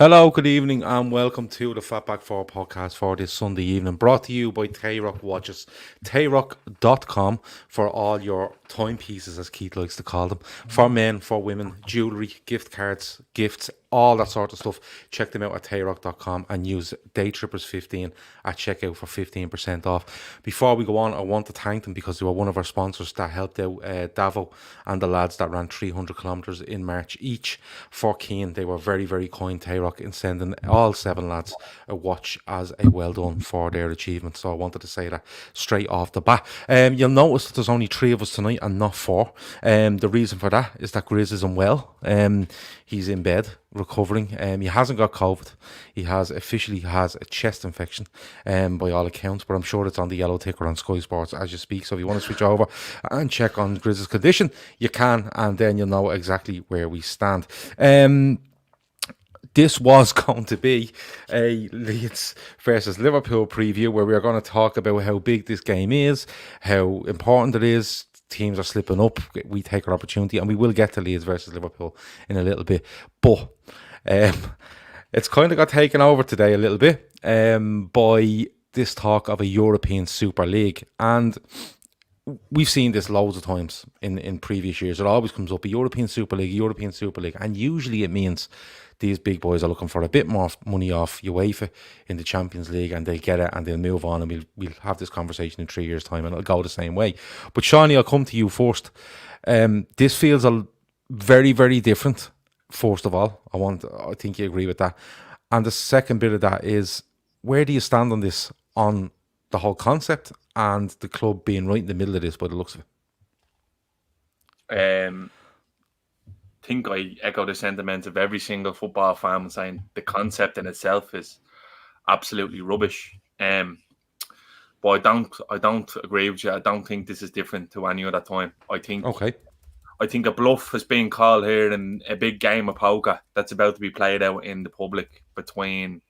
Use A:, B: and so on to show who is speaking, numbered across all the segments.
A: Hello, good evening, and welcome to the Fatback 4 podcast for this Sunday evening. Brought to you by Tayrock Watches. Tayrock.com for all your timepieces, as Keith likes to call them. For men, for women, jewellery, gift cards, gifts, all that sort of stuff. Check them out at Tayrock.com and use Daytrippers15 at checkout for 15% off. Before we go on, I want to thank them because they were one of our sponsors that helped out Davo and the lads that ran 300 kilometres in March each for Keane. They were very, very kind, Tayrock, in sending all 7 lads a watch as a well done for their achievement. So I wanted to say that straight off the bat. You'll notice that there's only 3 of us tonight and not 4. The reason for that is that Grizz is unwell. He's in bed recovering. He hasn't got COVID. He officially has a chest infection, by all accounts, but I'm sure it's on the yellow ticker on Sky Sports as you speak. So if you want to switch over and check on Grizz's condition, you can, and then you'll know exactly where we stand. This was going to be a Leeds versus Liverpool preview where we are going to talk about how big this game is, how important it is. Teams are slipping up. We take our opportunity, and we will get to Leeds versus Liverpool in a little bit. But it's kind of got taken over today a little bit by this talk of a European Super League. And we've seen this loads of times in previous years. It always comes up, a European Super League. And usually it means these big boys are looking for a bit more money off UEFA in the Champions League, and they'll get it and they'll move on, and we'll have this conversation in 3 years' time and it'll go the same way. But Seany, I'll come to you first. This feels very, very different, first of all. I think you agree with that. And the second bit of that is, where do you stand on this, on the whole concept and the club being right in the middle of this by the looks of
B: it? I think I echo the sentiments of every single football fan saying the concept in itself is absolutely rubbish. But I don't agree with you. I don't think this is different to any other time. I think a bluff has been called here in a big game of poker that's about to be played out in the public between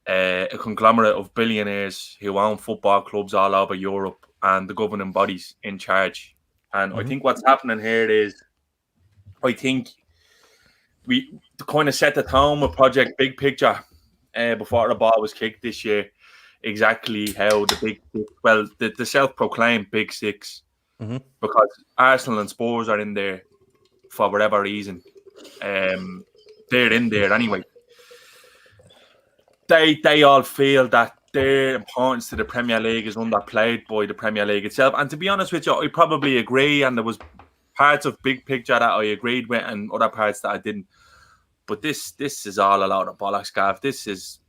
B: a conglomerate of billionaires who own football clubs all over Europe and the governing bodies in charge. And I think what's happening here is, I think we kind of set the tone with Project Big Picture before the ball was kicked this year. Exactly how the self-proclaimed Big Six, because Arsenal and Spurs are in there for whatever reason. They're in there anyway. They all feel that their importance to the Premier League is underplayed by the Premier League itself. And to be honest with you, I probably agree, and there was parts of Big Picture that I agreed with and other parts that I didn't. But this is all a lot of bollocks, Gav. This is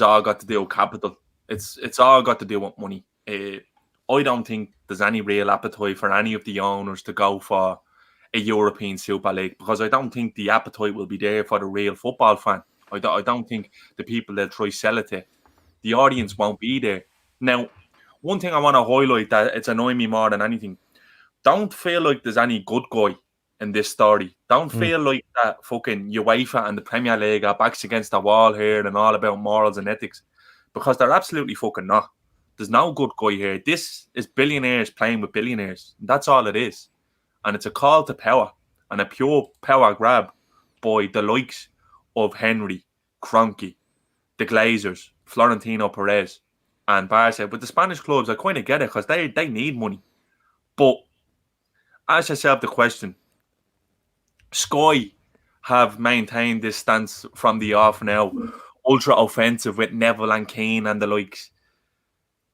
B: all got to do with capital. It's all got to do with money. I don't think there's any real appetite for any of the owners to go for a European Super League, because I don't think the appetite will be there for the real football fan. I don't think the people that try sell it to, the audience won't be there. Now, one thing I want to highlight that it's annoying me more than anything, don't feel like there's any good guy in this story. Don't feel like that fucking UEFA and the Premier League are backs against the wall here and all about morals and ethics, because they're absolutely fucking not. There's no good guy here. This is billionaires playing with billionaires. That's all it is. And it's a call to power and a pure power grab by the likes of Henry, Kroenke, the Glazers, Florentino Perez and Barca. But the Spanish clubs, I kind of get it because they need money. But ask yourself the question, Sky have maintained this stance from the off now, ultra offensive with Neville and Keane and the likes.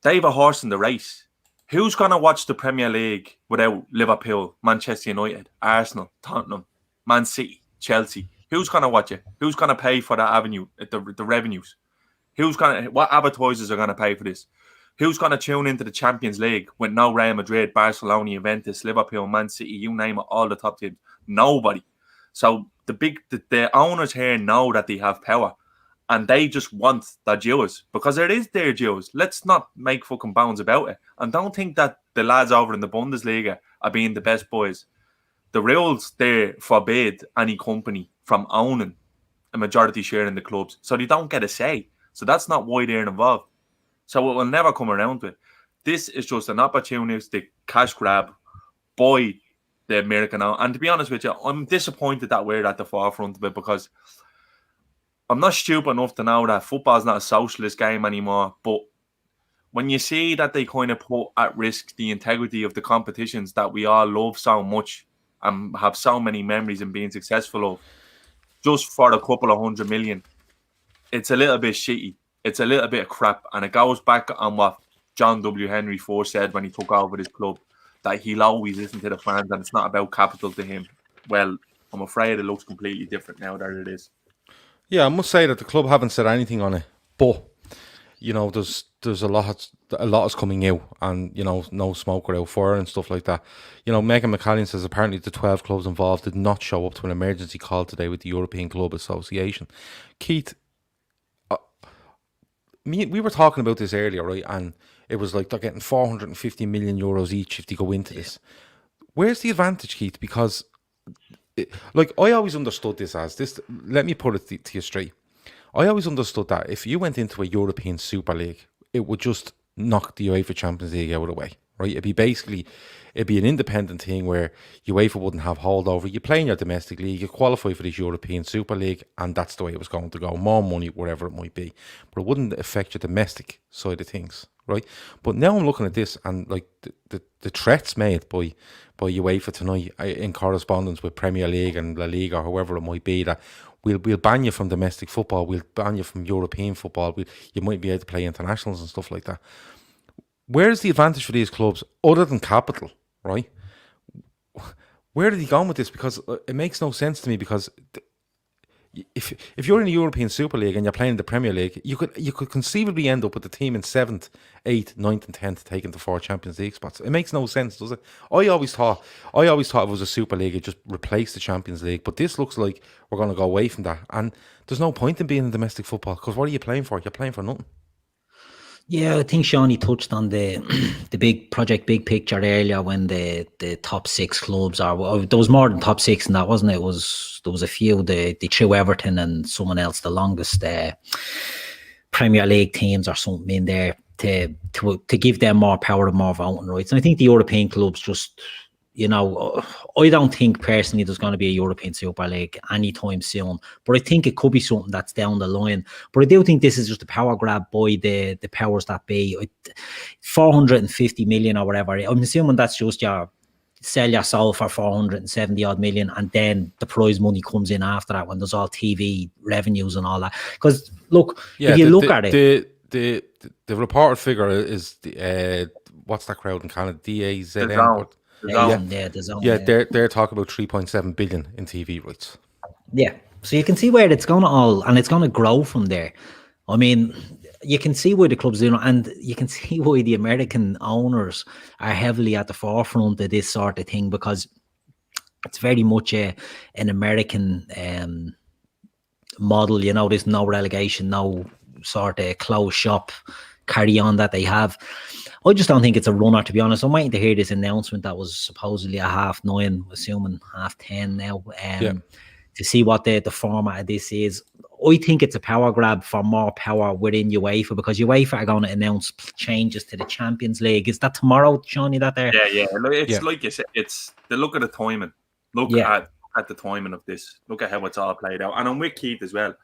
B: They have a horse in the race. Who's going to watch the Premier League without Liverpool, Manchester United, Arsenal, Tottenham, Man City, Chelsea? Who's going to watch it? Who's going to pay for that avenue, the revenues? What advertisers are going to pay for this? Who's going to tune into the Champions League with no Real Madrid, Barcelona, Juventus, Liverpool, Man City, you name it, all the top teams? Nobody. So the owners here know that they have power, and they just want their dues because it is their dues. Let's not make fucking bones about it. And don't think that the lads over in the Bundesliga are being the best boys. The rules there forbid any company from owning a majority share in the clubs, so they don't get a say. So that's not why they're involved. So it will never come around to it. This is just an opportunistic cash grab by the American. And to be honest with you, I'm disappointed that we're at the forefront of it, because I'm not stupid enough to know that football's not a socialist game anymore, but when you see that they kind of put at risk the integrity of the competitions that we all love so much and have so many memories in being successful of, just for a couple of 100 million, it's a little bit shitty. It's a little bit of crap. And it goes back on what John W. Henry Ford said when he took over this club, that he'll always listen to the fans and it's not about capital to him. Well, I'm afraid it looks completely different now that it is.
A: Yeah, I must say that the club haven't said anything on it, but there's a lot is coming out, and no smoke without fire and stuff like that. Megan McCallion says apparently the 12 clubs involved did not show up to an emergency call today with the European Club Association. Keith, we were talking about this earlier, right? And it was like they're getting 450 million euros each if they go into this. Where's the advantage, Keith? Because I always understood this as this. Let me put it to you straight. I always understood that if you went into a European Super League, it would just knock the UEFA Champions League out of the way, right? It'd be an independent thing where UEFA wouldn't have holdover. You play in your domestic league, you qualify for this European Super League, and that's the way it was going to go. More money, whatever it might be. But it wouldn't affect your domestic side of things, right? But now I'm looking at this, and like the threats made by UEFA tonight in correspondence with Premier League and La Liga or whoever it might be, that we'll ban you from domestic football, we'll ban you from European football, you might be able to play internationals and stuff like that. Where's the advantage for these clubs other than capital, right? Where did he go with this? Because it makes no sense to me, because if you're in the European Super League and you're playing in the Premier League, you could conceivably end up with the team in 7th, 8th, 9th and 10th taking the 4 Champions League spots. It makes no sense, does it? I always thought if it was a Super League, it just replaced the Champions League. But this looks like we're going to go away from that. And there's no point in being in domestic football, because what are you playing for? You're playing for nothing.
C: Yeah, I think Seany touched on the big big picture earlier, when the top 6 clubs there was more than top 6 in that, wasn't it? There was a few, the True Everton and someone else, the longest Premier League teams or something in there, to give them more power and more voting rights. And I think the European clubs just, I don't think personally there's going to be a European Super League anytime soon, but I think it could be something that's down the line. But I do think this is just a power grab by the powers that be. 450 million or whatever, I'm assuming that's just your sell your soul for 470 odd million, and then the prize money comes in after that when there's all TV revenues and all that. Because look, if you look at it,
A: the reported figure is what's that crowd in Canada? DAZN. They're talking about 3.7 billion in TV rights.
C: Yeah, so you can see where it's going to and it's going to grow from there. I mean, you can see why the clubs do it, and you can see why the American owners are heavily at the forefront of this sort of thing, because it's very much an American model. There's no relegation, no sort of closed shop carry on that they have. I just don't think it's a runner, to be honest. I'm waiting to hear this announcement that was supposedly at 9:30, assuming 10:30 now, to see what the format of this is. I think it's a power grab for more power within UEFA, because UEFA are going to announce changes to the Champions League. Is that tomorrow, Seany, that there?
B: Yeah. It's like you said, it's the look at the timing. Look at the timing of this. Look at how it's all played out. And I'm with Keith as well.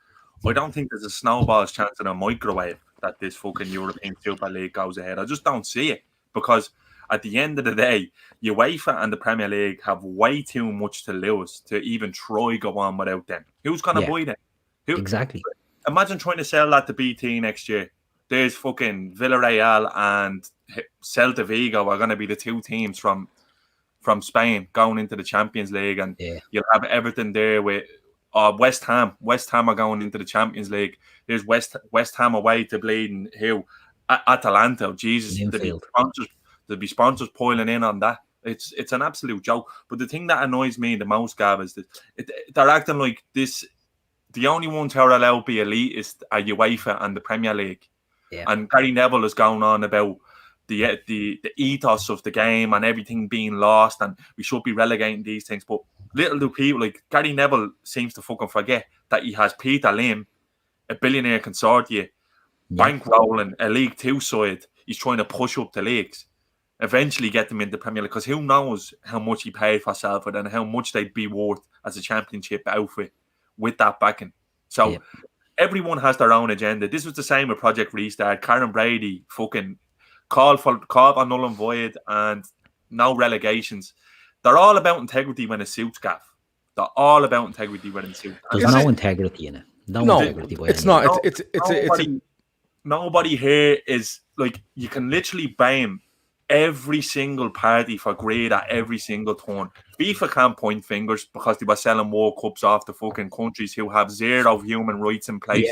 B: I don't think there's a snowball's chance in a microwave that this fucking European Super League goes ahead. I just don't see it, because at the end of the day, UEFA and the Premier League have way too much to lose to even try go on without them. Who's going to buy them?
C: Exactly.
B: Imagine trying to sell that to BT next year. There's fucking Villarreal and Celta Vigo are going to be the 2 teams from Spain going into the Champions League, and you'll have Everton there with West Ham. West Ham are going into the Champions League. There's West Ham away to bleeding Atalanta. Jesus, there'll be sponsors piling in on that. It's an absolute joke. But the thing that annoys me the most, Gav, is that they're acting like this. The only ones who are allowed to be elitist are UEFA and the Premier League. Yeah. And Gary Neville is going on about the ethos of the game and everything being lost, and we should be relegating these things. But little do people, like Gary Neville seems to fucking forget that he has Peter Lim, a billionaire consortium, bankrolling a League 2 side. He's trying to push up the leagues, eventually get them into Premier League, because who knows how much he paid for Salford and how much they'd be worth as a championship outfit with that backing. So everyone has their own agenda. This was the same with Project Restart. Karen Brady fucking call for null and void and no relegations. They're all about integrity when it suits, Gav. They're all about integrity when it suits.
C: There's no integrity in it. No integrity.
A: It's not.
B: Nobody here is like, you can literally blame every single party for greed at every single turn. FIFA can't point fingers because they were selling World Cups off to fucking countries who have zero human rights in place,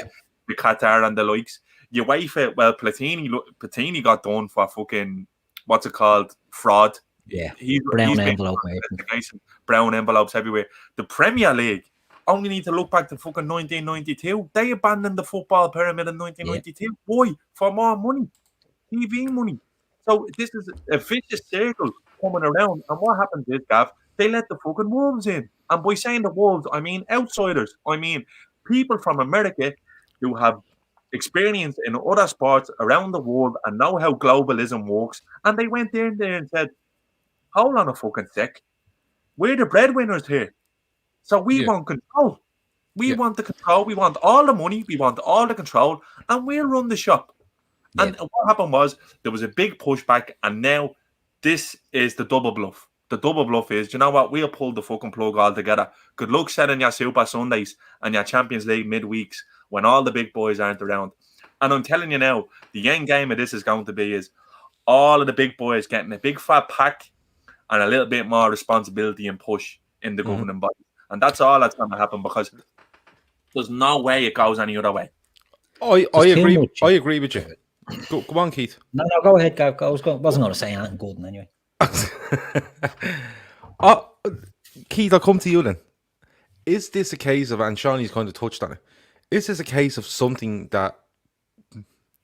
B: with Qatar and the likes. UEFA, well, Platini got done for fucking, what's it called, fraud.
C: Yeah,
B: brown envelopes everywhere. The Premier League, only need to look back to fucking 1992. They abandoned the football pyramid in 1992. Yeah. Why? For more money. TV money. So this is a vicious circle coming around. And what happens is, Gav, they let the fucking wolves in. And by saying the wolves, I mean outsiders. I mean people from America who have experience in other sports around the world and know how globalism works. And they went in there and said, hold on a fucking sec. We're the breadwinners here. So we want control. We want the control. We want all the money. We want all the control. And we'll run the shop. Yeah. And what happened was there was a big pushback. And now this is the double bluff. The double bluff is, you know what? We'll pull the fucking plug all together. Good luck setting your Super Sundays and your Champions League midweeks when all the big boys aren't around. And I'm telling you now, the end game of this is going to be is all of the big boys getting a big fat pack and a little bit more responsibility and push in the governing body. And that's all that's going to happen because there's no way it goes any other way.
A: I agree. I agree with you. Go on, Keith.
C: No, go ahead, Gav. I wasn't going to say anything good anyway.
A: Keith, I'll come to you then. Is this a case of, and Seany's kind of touched on it, is this a case of something that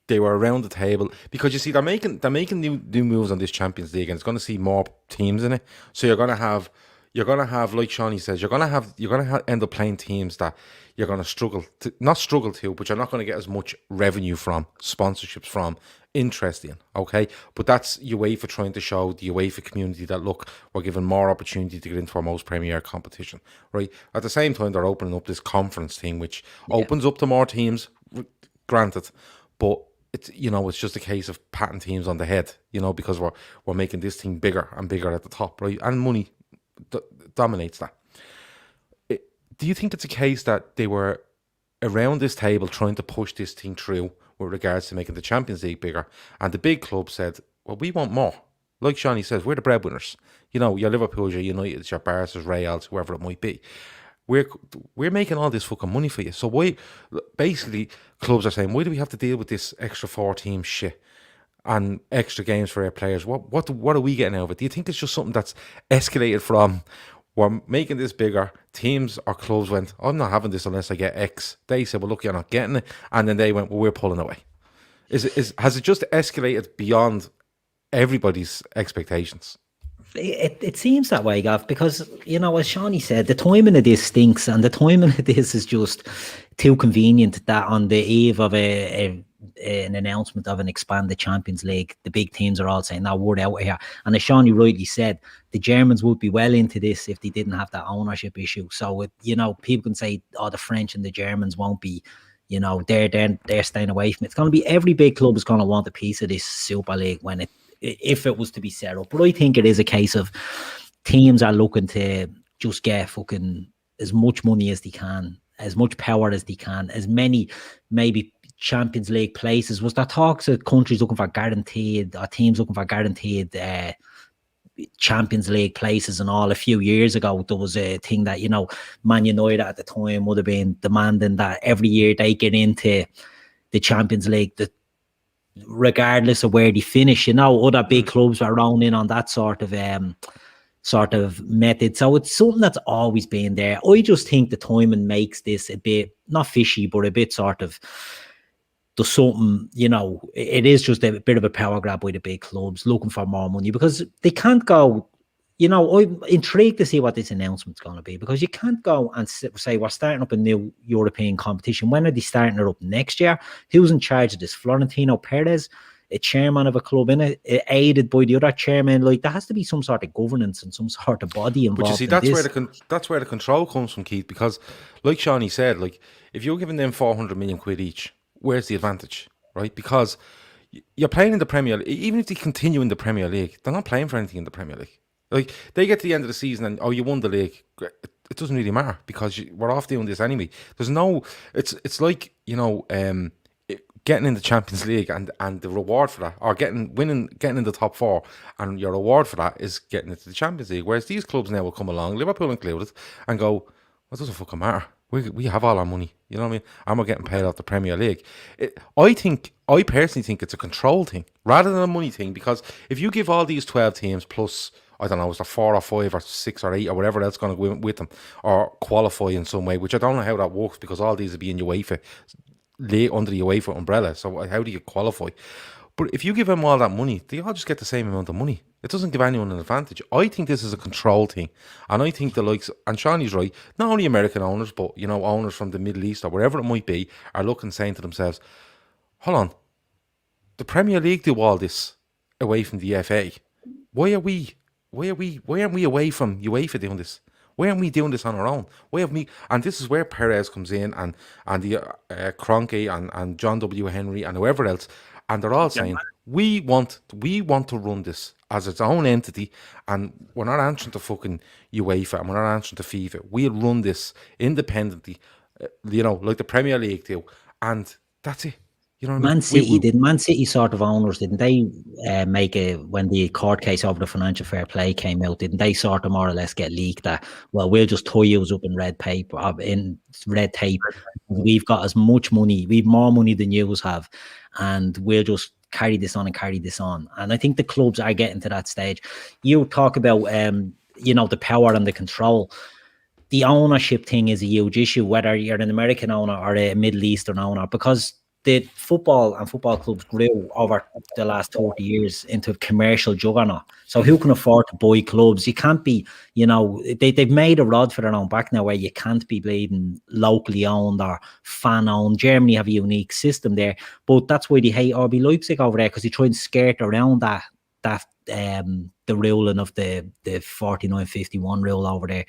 A: they were around the table? Because you see, they're making new moves on this Champions League, and it's going to see more teams in it. So you're going to have, like Seany says, you're going to end up playing teams that you're going to not struggle to, but you're not going to get as much revenue from, sponsorships from, interest in. Okay, but that's UEFA trying to show the UEFA community that look, we're given more opportunity to get into our most premier competition. Right. At the same time, they're opening up this conference thing, which opens up to more teams. Granted, but it's just a case of patting teams on the head, because we're making this thing bigger and bigger at the top, right? And money dominates that. Do you think it's a case that they were around this table trying to push this thing through with regards to making the Champions League bigger, and the big club said, well, we want more? Like Seany says, we're the breadwinners. Your Liverpool, your United, your Barca's, Reals, whoever it might be. We're making all this fucking money for you. So why, basically, clubs are saying, why do we have to deal with this extra 4-team shit and extra games for our players? What are we getting out of it? Do you think it's just something that's escalated from, we're making this bigger, teams or clubs went, I'm not having this unless I get X. They said, well, look, you're not getting it. And then they went, well, we're pulling away. Has it just escalated beyond everybody's expectations?
C: It seems that way, Gav, because, as Seany said, the timing of this stinks, and the timing of this is just too convenient that on the eve of an announcement of an expanded Champions League, the big teams are all saying, no, we're out here. And as Seany rightly said, the Germans would be well into this if they didn't have that ownership issue. So, people can say, oh, the French and the Germans won't be, they're staying away from it. It's going to be every big club is going to want a piece of this Super League if it was to be set up. But I think it is a case of teams are looking to just get fucking as much money as they can, as much power as they can, as many maybe Champions League places. Was there talks of countries looking for guaranteed, or teams looking for guaranteed Champions League places and all? A few years ago, there was a thing that, Man United at the time would have been demanding that every year they get into the Champions League, regardless of where they finish. Other big clubs are rounding on that sort of method. So it's something that's always been there. I just think the timing makes this a bit, not fishy, but a bit sort of, there's something, it is just a bit of a power grab by the big clubs looking for more money, because they can't go, I'm intrigued to see what this announcement's going to be, because you can't go and say we're starting up a new European competition. When are they starting it up next year? Who's in charge of this? Florentino Perez? a chairman of a club in it, aided by the other chairman. Like, there has to be some sort of governance and some sort of body involved.
A: But you see, that's where the control comes from, Keith. Because, like Seany said, like if you're giving them 400 million quid each, where's the advantage, right? Because you're playing in the Premier League. Even if they continue in the Premier League, they're not playing for anything in the Premier League. Like, they get to the end of the season and, you won the league. It doesn't really matter because we're off doing this anyway. There's no, it's like, getting in the Champions League and the reward for that, or getting in the top 4, and your reward for that is getting into the Champions League. Whereas these clubs now will come along, Liverpool included, and go, well, it doesn't fucking matter. We have all our money, you know what I mean? And we're getting paid off the Premier League. I personally think it's a control thing rather than a money thing, because if you give all these 12 teams plus, I don't know, is there 4 or 5 or 6 or 8 or whatever else going to go with them, or qualify in some way, which I don't know how that works, because all these will be in UEFA, under the UEFA umbrella. So how do you qualify? But if you give them all that money, they all just get the same amount of money. It doesn't give anyone an advantage. I think this is a control thing. And I think the likes, and Seany's right, not only American owners, but, owners from the Middle East or wherever it might be, are looking, saying to themselves, hold on, the Premier League do all this away from the FA. Why aren't we away from UEFA doing this? Why aren't we doing this on our own? Why have we? And this is where Perez comes in, and the Kroenke and John W. Henry and whoever else, and they're all saying we want to run this as its own entity, and we're not answering to fucking UEFA, and we're not answering to FIFA. We'll run this independently, like the Premier League do, and that's it. You know what
C: Man City, Man City sort of owners, didn't they make when the court case over the financial fair play came out, didn't they sort of more or less get leaked that, well, we'll just tie you up in red tape. We've got as much money, we've more money than you have, and we'll just carry this on. And I think the clubs are getting to that stage. You talk about, the power and the control. The ownership thing is a huge issue, whether you're an American owner or a Middle Eastern owner, because the football and football clubs grew over the last 30 years into a commercial juggernaut. So who can afford to buy clubs? You can't be, they've made a rod for their own back now, where you can't be bleeding locally owned or fan owned. Germany have a unique system there, but that's why they hate RB Leipzig over there, because they try and skirt around that the ruling of the 49-51 rule over there.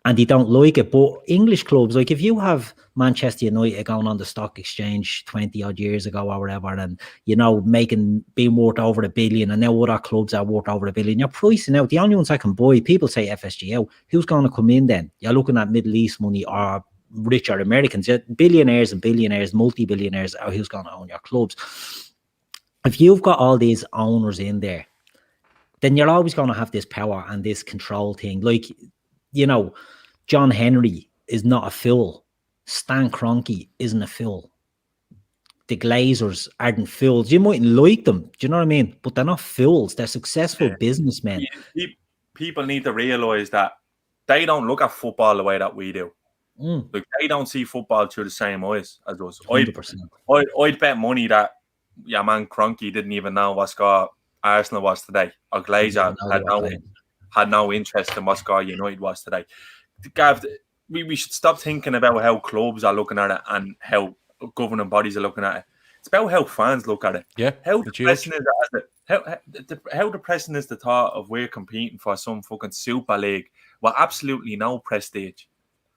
C: And they don't like it. But English clubs, like if you have Manchester United going on the stock exchange 20 odd years ago or whatever, and being worth over $1 billion, and now other clubs are worth over $1 billion, you're pricing out. The only ones I can buy, people say FSG. Who's going to come in then? You're looking at Middle East money or richer Americans, billionaires and billionaires, multi-billionaires, or who's going to own your clubs. If you've got all these owners in there, then you're always going to have this power and this control thing. Like, John Henry is not a fool. Stan Kroenke isn't a fool. The Glazers aren't fools. You mightn't like them, do you know what I mean? But they're not fools. They're successful businessmen.
B: People need to realise that they don't look at football the way that we do. Like, they don't see football through the same eyes as us. 100%. I'd bet money that man Kroenke didn't even know what score Arsenal was today, or Glazer had no interest in what score United was today. Gav, we should stop thinking about how clubs are looking at it and how governing bodies are looking at it. It's about how fans look at it.
A: Yeah.
B: How depressing is the thought of we're competing for some fucking Super League with absolutely no prestige?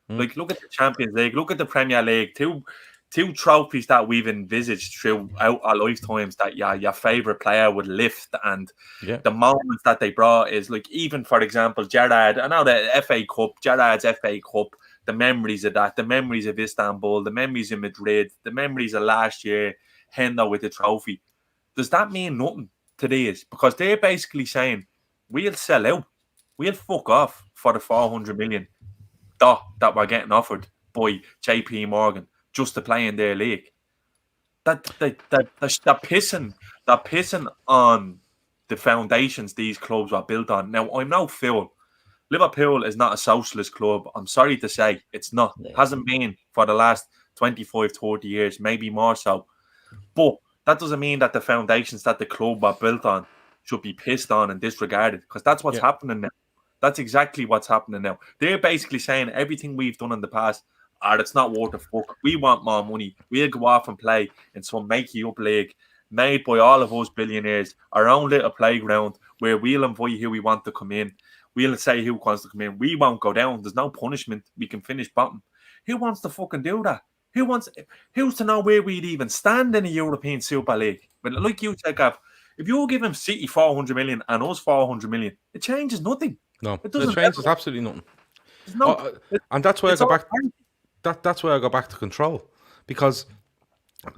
B: Like, look at the Champions League, look at the Premier League, two trophies that we've envisaged throughout our lifetimes that your favourite player would lift, and the moments that they brought is like, even for example, Gerrard, I know the FA Cup, Gerrard's FA Cup, the memories of that, the memories of Istanbul, the memories of Madrid, the memories of last year, Hendo with the trophy. Does that mean nothing to these? Because they're basically saying, we'll sell out, we'll fuck off for the 400 million that we're getting offered by JP Morgan just to play in their league. They're pissing on the foundations these clubs were built on. Now, I'm no fool. Liverpool is not a socialist club. I'm sorry to say, it's not. It hasn't been for the last 25, 30 years, maybe more so. But that doesn't mean that the foundations that the club were built on should be pissed on and disregarded, because that's what's happening now. That's exactly what's happening now. They're basically saying everything we've done in the past, it's not worth a fuck. We want more money. We'll go off and play in some make-you-up league made by all of us billionaires, our own little playground where we'll invite who we want to come in. We'll say who wants to come in. We won't go down. There's no punishment. We can finish bottom. Who wants to fucking do that? Who's to know where we'd even stand in a European Super League? But like you said, Gav, if you give him City 400 million and us 400 million, it changes nothing.
A: No, it changes absolutely nothing.
B: No,
A: and that's why I go back. That's why I go back to control, because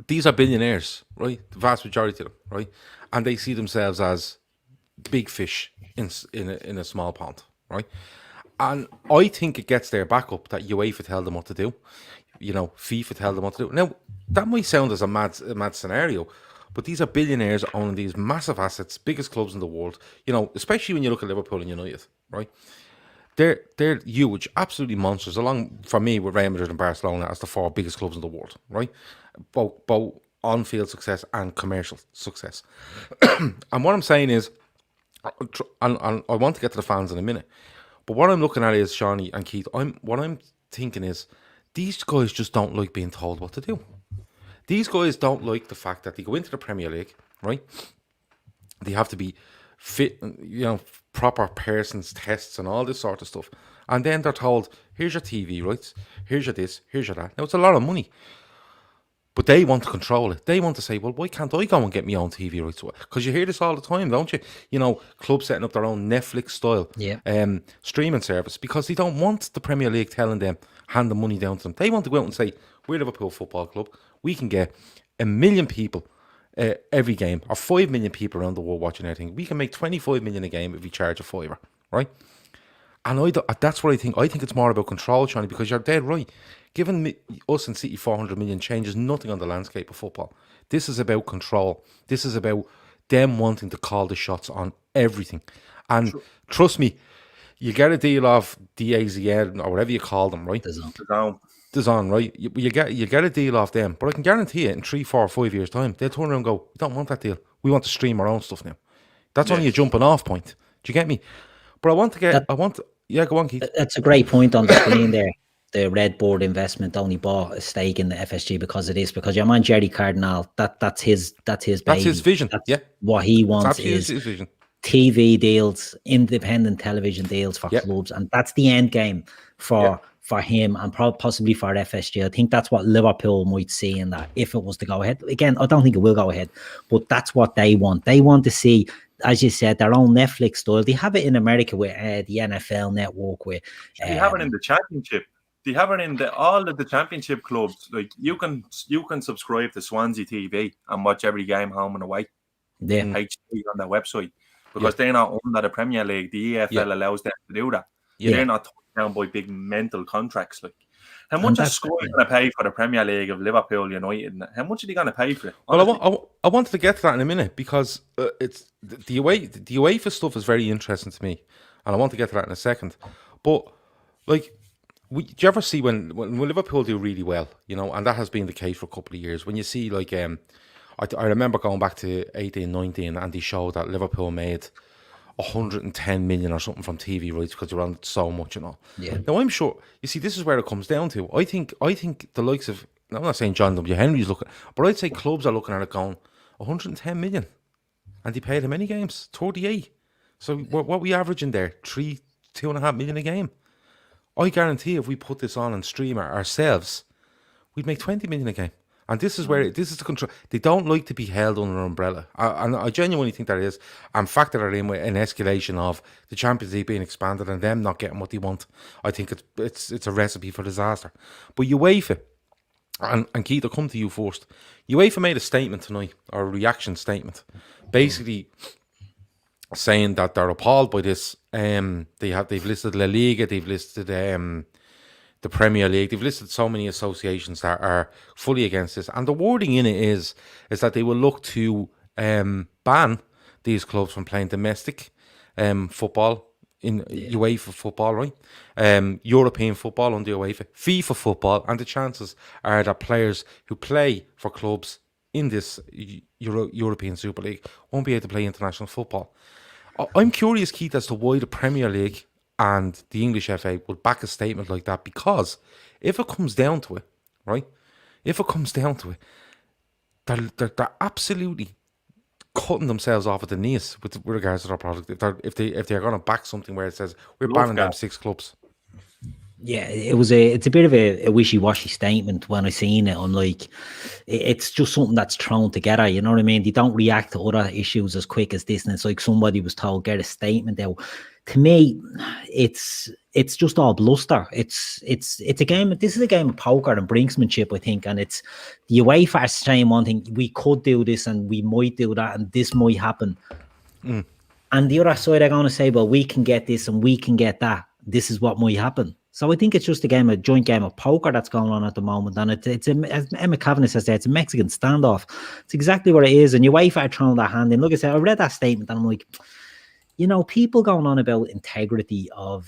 A: these are billionaires, right? The vast majority of them, right? And they see themselves as big fish in a small pond, right? And I think it gets their back up that UEFA tell them what to do. You know, FIFA tell them what to do. Now, that might sound as a mad scenario, but these are billionaires owning these massive assets, biggest clubs in the world. You know, especially when you look at Liverpool and United, right? They're huge, absolutely monsters, along, for me, with Real Madrid and Barcelona as the 4 biggest clubs in the world, right? Both on-field success and commercial success. And what I'm saying is, and I want to get to the fans in a minute, but what I'm looking at is, Seany and Keith, what I'm thinking is, these guys just don't like being told what to do. These guys don't like the fact that they go into the Premier League, right? They have to be fit, you know, proper persons tests and all this sort of stuff. And then they're told, here's your TV rights, here's your this, here's your that. Now, it's a lot of money. But they want to control it. They want to say, well, why can't I go and get my own TV rights? Because you hear this all the time, don't you? You know, clubs setting up their own Netflix-style streaming service because they don't want the Premier League telling them, hand the money down to them. They want to go out and say, we're Liverpool Football Club. We can get 1 million people every game, or 5 million people around the world watching everything. We can make 25 million a game if we charge a £5, right? And that's what I think. I think it's more about control, Seany, because you're dead right. Giving us and City 400 million changes nothing on the landscape of football. This is about control. This is about them wanting to call the shots on everything. And trust me, you get a deal off DAZN or whatever you call them, right? DAZN, right? You get a deal off them. But I can guarantee you in 3, 4, 5 years' time, they'll turn around and go, we don't want that deal. We want to stream our own stuff now. That's only a jumping off point. Do you get me? But go on, Keith.
C: That's a great point on the screen there. The Red Board investment only bought a stake in the FSG because of this. Because your man Jerry Cardinal, that's his baby.
A: That's his vision.
C: That's what he wants is
A: his vision.
C: TV deals, independent television deals for clubs, and that's the end game for him and possibly for FSG. I think that's what Liverpool might see in that if it was to go ahead. Again, I don't think it will go ahead, but that's what they want. They want to see, as you said, their own Netflix style. They have it in America with the NFL Network.
B: They have it in the Championship. They have it in all of the Championship clubs. Like you can subscribe to Swansea TV and watch every game home and away.
C: Yeah,
B: HD on their website because they're not under the Premier League. The EFL allows them to do that. They're not touched down by big mental contracts. Like, how much is Sky going to pay for the Premier League of Liverpool United? How much are they going to pay for it? Honestly?
A: Well, I wanted to get to that in a minute because it's the UEFA stuff is very interesting to me, and I want to get to that in a second. But like, do you ever see when Liverpool do really well, you know, and that has been the case for a couple of years, when you see like I remember going back to 18, 19 and they showed that Liverpool made 110 million or something from TV rights because they ran so much and all. Yeah. Now I'm sure, you see, this is where it comes down to. I think the likes of, I'm not saying John W. Henry's looking, but I'd say clubs are looking at it going, 110 million. And they paid how many games? 38. So what we averaging there? 2.5 million a game. I guarantee if we put this on and stream it ourselves, we'd make 20 million a game. And this is where this is the control. They don't like to be held under an umbrella, and I genuinely think that it is. And factor it in with an escalation of the Champions League being expanded and them not getting what they want. I think it's a recipe for disaster. But UEFA, and Keith, I'll come to you first. UEFA made a statement tonight, or a reaction statement, basically saying that they're appalled by this. They've listed La Liga, they've listed the Premier League, they've listed so many associations that are fully against this, and the wording in it is that they will look to ban these clubs from playing domestic football in UEFA football, right? European football under UEFA, FIFA football, and the chances are that players who play for clubs in this European Super League won't be able to play international football. I'm curious, Keith, as to why the Premier League and the English FA will back a statement like that, because if it comes down to it, right? If it comes down to it, they're absolutely cutting themselves off at the knees with regards to their product. If they're going to back something where it says we're banning them 6 clubs.
C: Yeah, it's a bit of a wishy-washy statement when I seen it. I'm like, it's just something that's thrown together. You know what I mean? They don't react to other issues as quick as this. And it's like somebody was told, get a statement out. To me, it's just all bluster. It's a game. This is a game of poker and brinksmanship, I think. And it's the UEFA are saying one thing, we could do this and we might do that and this might happen. And the other side are going to say, well, we can get this and we can get that. This is what might happen. So I think it's just a joint game of poker that's going on at the moment. And it's as Emma Kavanagh says there, it's a Mexican standoff. It's exactly what it is. And UEFA are throwing that hand in. Look, I said, I read that statement and I'm like, people going on about integrity of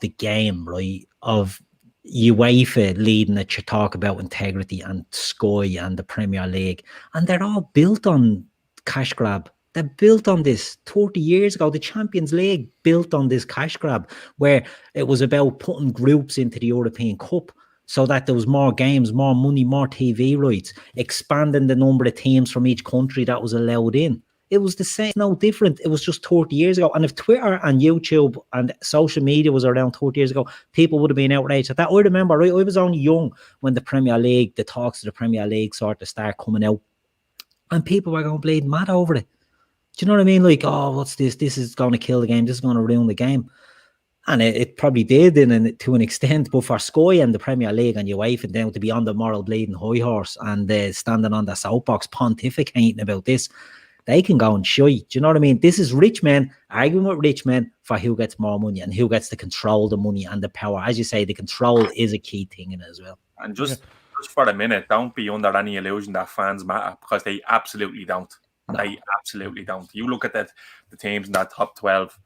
C: the game, right? Of UEFA leading it to talk about integrity and Sky and the Premier League. And they're all built on cash grab. They're built on this 30 years ago. The Champions League built on this cash grab where it was about putting groups into the European Cup so that there was more games, more money, more TV rights, expanding the number of teams from each country that was allowed in. It was the same, no different. It was just 30 years ago. And if Twitter and YouTube and social media was around 30 years ago, people would have been outraged at that. I remember, right? I was only young when the Premier League, the talks of the Premier League sort of start coming out. And people were going bleeding mad over it. Do you know what I mean? Like, oh, what's this? This is going to kill the game. This is going to ruin the game. And it probably did to an extent. But for Sky and the Premier League and UEFA down to be on the moral bleeding high horse and standing on the soapbox pontificating about this, they can go and shite. Do you know what I mean? This is rich men arguing with rich men for who gets more money and who gets to control the money and the power. As you say, the control is a key thing in it as well.
B: And just for a minute, don't be under any illusion that fans matter, because they absolutely don't. No. They absolutely don't. You look at the teams in that top 12,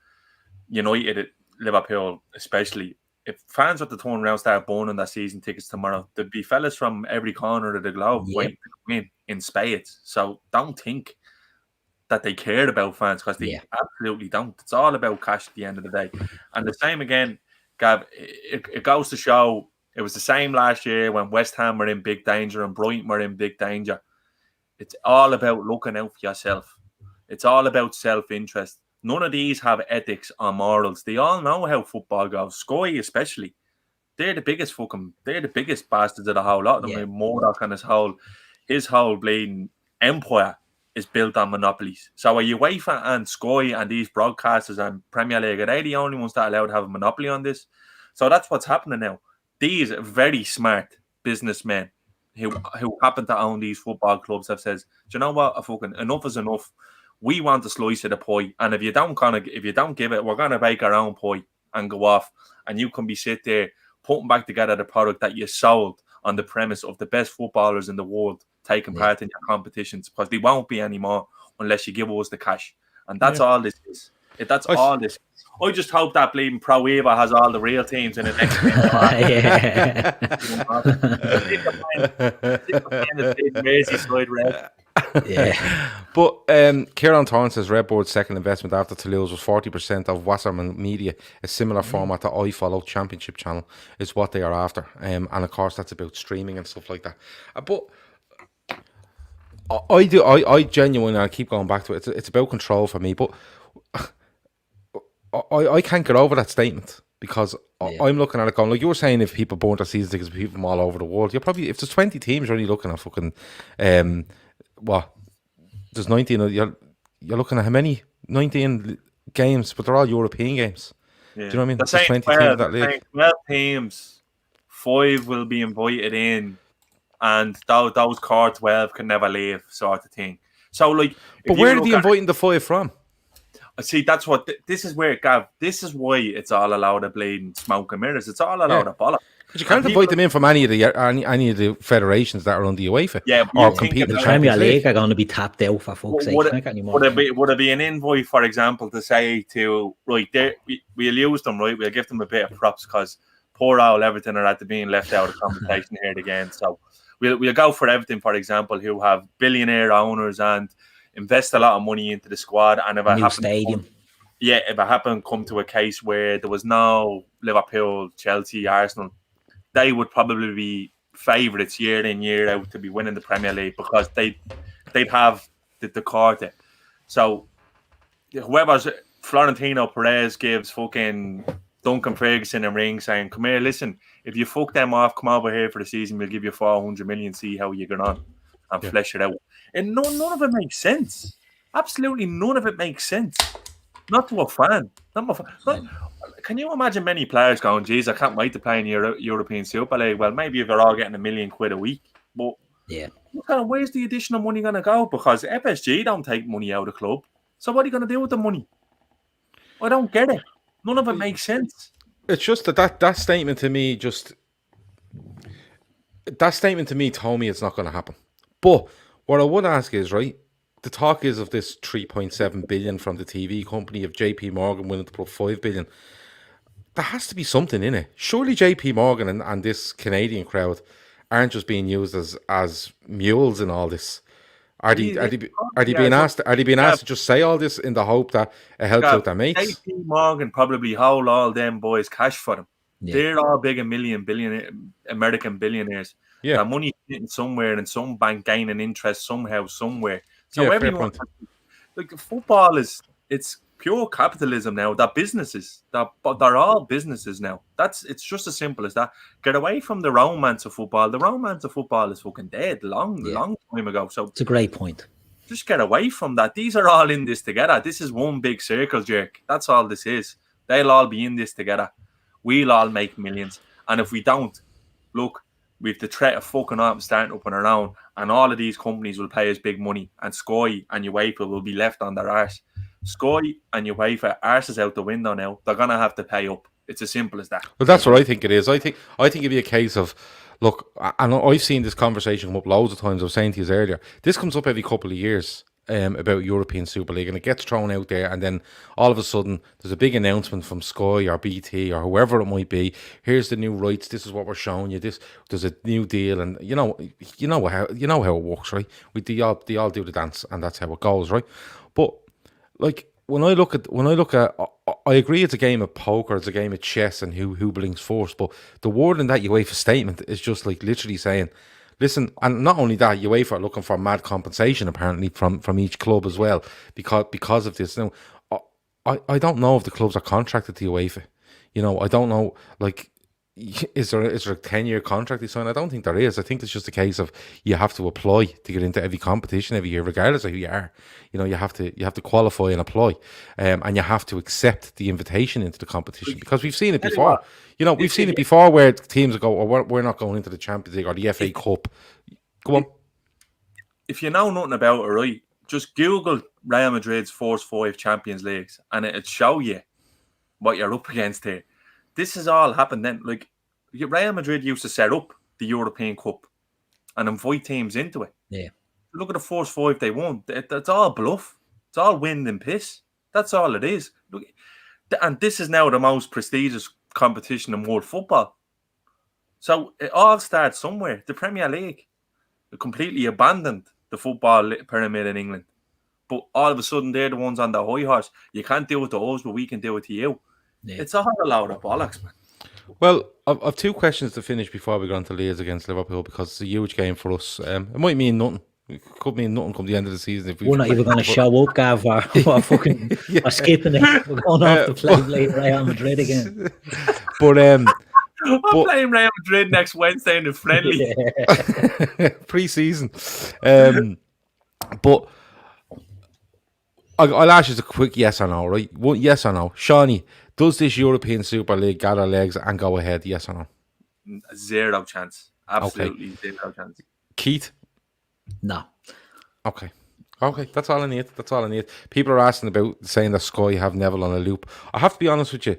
B: United, Liverpool especially, if fans at the turn around start burning their season tickets tomorrow, there'd be fellas from every corner of the globe waiting to win in spades. So don't think that they care about fans, because they absolutely don't. It's all about cash at the end of the day. And the same again, Gav, it goes to show it was the same last year when West Ham were in big danger and Brighton were in big danger. It's all about looking out for yourself. It's all about self-interest. None of these have ethics or morals. They all know how football goes. Sky especially. They're the biggest bastards of the whole lot of them. Yeah. Murdoch and his whole bleeding empire is built on monopolies. So are UEFA and Sky and these broadcasters and Premier League, are they the only ones that are allowed to have a monopoly on this? So that's what's happening now. These very smart businessmen who happen to own these football clubs have says, do you know what? Enough is enough. We want a slice of the pie, and if you don't give it, we're gonna bake our own pie and go off. And you can be sit there putting back together the product that you sold on the premise of the best footballers in the world taking part in your competitions, because they won't be anymore unless you give us the cash. And that's all this is. That's all this is. I just hope that bleeding Pro Uefa has all the real teams in the next
A: game. But Kieran Thorne says Redboard's second investment after Toulouse was 40% of Wasserman Media. A similar format that I follow, Championship Channel, is what they are after. And of course, that's about streaming and stuff like that. But I genuinely, I keep going back to it. It's about control for me. But I can't get over that statement, because I'm looking at it going, like you were saying, if people burnt their season tickets, people from all over the world, you're probably, if there's 20 teams, you're only looking at fucking, there's 19, you're looking at how many? 19 games, but they're all European games. Yeah. Do you know what I mean? There's 20 teams in that league.
B: 12 teams, 5 will be invited in, and those core 12 can never leave, sort of thing. So, like,
A: but where are they inviting the 5 from?
B: See, that's what this is where, Gav. This is why it's all allowed of bleeding smoke and mirrors. It's all allowed of bollocks.
A: But you can't invite them in from any of the federations that are on the UEFA.
B: Yeah,
A: or compete in the
C: Premier League are going to be tapped out for fuck's sake. Would
B: it be an invite, for example, to say to right there, we'll use them, right? We'll give them a bit of props, because poor old Everton are at the being left out of conversation here again. So we'll go for Everton, for example, who have billionaire owners and invest a lot of money into the squad, and if it happened come to a case where there was no Liverpool, Chelsea, Arsenal, they would probably be favourites year in, year out to be winning the Premier League, because they'd have the court. So whoever's Florentino Perez gives fucking Duncan Ferguson a ring saying, come here, listen, if you fuck them off, come over here for the season, we'll give you 400 million, see how you get on and flesh it out. And none of it makes sense. Absolutely none of it makes sense. Not to a fan. Can you imagine many players going, geez, I can't wait to play in European Super League? Well, maybe if they're all getting £1 million a week. But where's the additional money going to go? Because FSG don't take money out of the club. So what are you going to do with the money? I don't get it. None of it makes sense.
A: It's just that statement to me told me it's not going to happen. But what I would ask is, right, the talk is of this 3.7 billion from the TV company, of JP Morgan willing to put 5 billion. There has to be something in it. Surely JP Morgan and this Canadian crowd aren't just being used as mules in all this. Are they being asked to just say all this in the hope that it helps out their mates?
B: JP Morgan probably hold all them boys cash for them. Yeah. They're all big American billionaires. Yeah. Their money's sitting somewhere in some bank gaining interest somehow, somewhere. So everyone, like football it's pure capitalism now. They're businesses. They're all businesses now. It's just as simple as that. Get away from the romance of football. The romance of football is fucking dead long time ago. So
C: it's a great point.
B: Just get away from that. These are all in this together. This is one big circle jerk. That's all this is. They'll all be in this together. We'll all make millions. And if we don't, look, we've the threat of fucking up and starting up on our own, and all of these companies will pay us big money, and Sky and UEFA will be left on their arse. Sky and UEFA, arse is out the window now. They're gonna have to pay up. It's as simple as that.
A: Well, that's what I think it is. I think it'd be a case of, look, and I've seen this conversation come up loads of times. I was saying to you earlier, this comes up every couple of years. About European Super League, and it gets thrown out there, and then all of a sudden there's a big announcement from Sky or BT or whoever it might be. Here's the new rights. This is what we're showing you. There's a new deal, and you know how it works, right? They all do the dance, and that's how it goes, right? But like when I look at, I agree it's a game of poker, it's a game of chess, and who blinks first. But the word in that UEFA statement is just like literally saying, listen, and not only that, UEFA are looking for mad compensation apparently from each club as well because of this. Now, I don't know if the clubs are contracted to UEFA. I don't know. Like, is there a 10-year contract they sign? I don't think there is. I think it's just a case of you have to apply to get into every competition every year, regardless of who you are. You have to qualify and apply, and you have to accept the invitation into the competition, because we've seen it before. We've seen it before where teams go, oh, we're not going into the Champions League or the FA Cup. Go on.
B: If you know nothing about it, right, just Google Real Madrid's first 5 Champions Leagues, and it'll show you what you're up against here. This has all happened then. Like, Real Madrid used to set up the European Cup and invite teams into it.
C: Yeah.
B: Look at the first 5 they won. That's all bluff. It's all wind and piss. That's all it is. Look, and this is now the most prestigious competition in world football. So it all starts somewhere. The Premier League completely abandoned the football pyramid in England. But all of a sudden, they're the ones on the high horse. You can't do it to us, but we can do it to you. Yeah. It's all a load of bollocks, man.
A: Well, I've 2 questions to finish before we go on to Leeds against Liverpool, because it's a huge game for us. It might mean nothing. It could mean nothing come the end of the season. If
C: we're not even going to show up, Gav, or fucking or skipping it. We're going off to play Real Madrid again.
A: But
B: I'm playing Real Madrid next Wednesday in the friendly.
A: Pre-season. But I'll ask you a quick yes or no, right? One, yes or no. Seany, does this European Super League gather legs and go ahead, yes or no?
B: 0 chance. Absolutely 0 chance.
A: Keith?
C: No.
A: Okay, that's all I need. People are asking about saying that Sky have Neville on a loop. I have to be honest with you.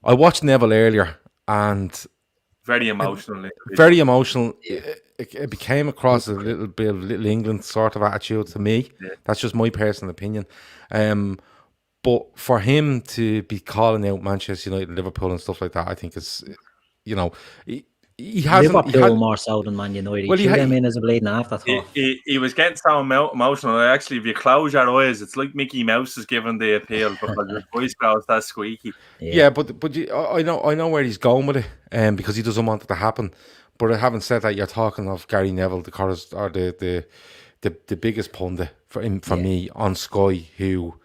A: I watched Neville earlier, and
B: very emotional.
A: Very emotional. It became across a little bit of Little England sort of attitude to me. Yeah. That's just my personal opinion. But for him to be calling out Manchester United, Liverpool, and stuff like that, I think is, he hasn't.
C: Liverpool more so than Man United.
A: Well,
C: He threw them in as a bleeding afterthought.
B: He was getting so emotional. Actually, if you close your eyes, it's like Mickey Mouse is giving the appeal because his voice goes that squeaky.
A: Yeah, but I know where he's going with it, because he doesn't want it to happen. But having said that, you're talking of Gary Neville, the biggest pundit for me on Sky, who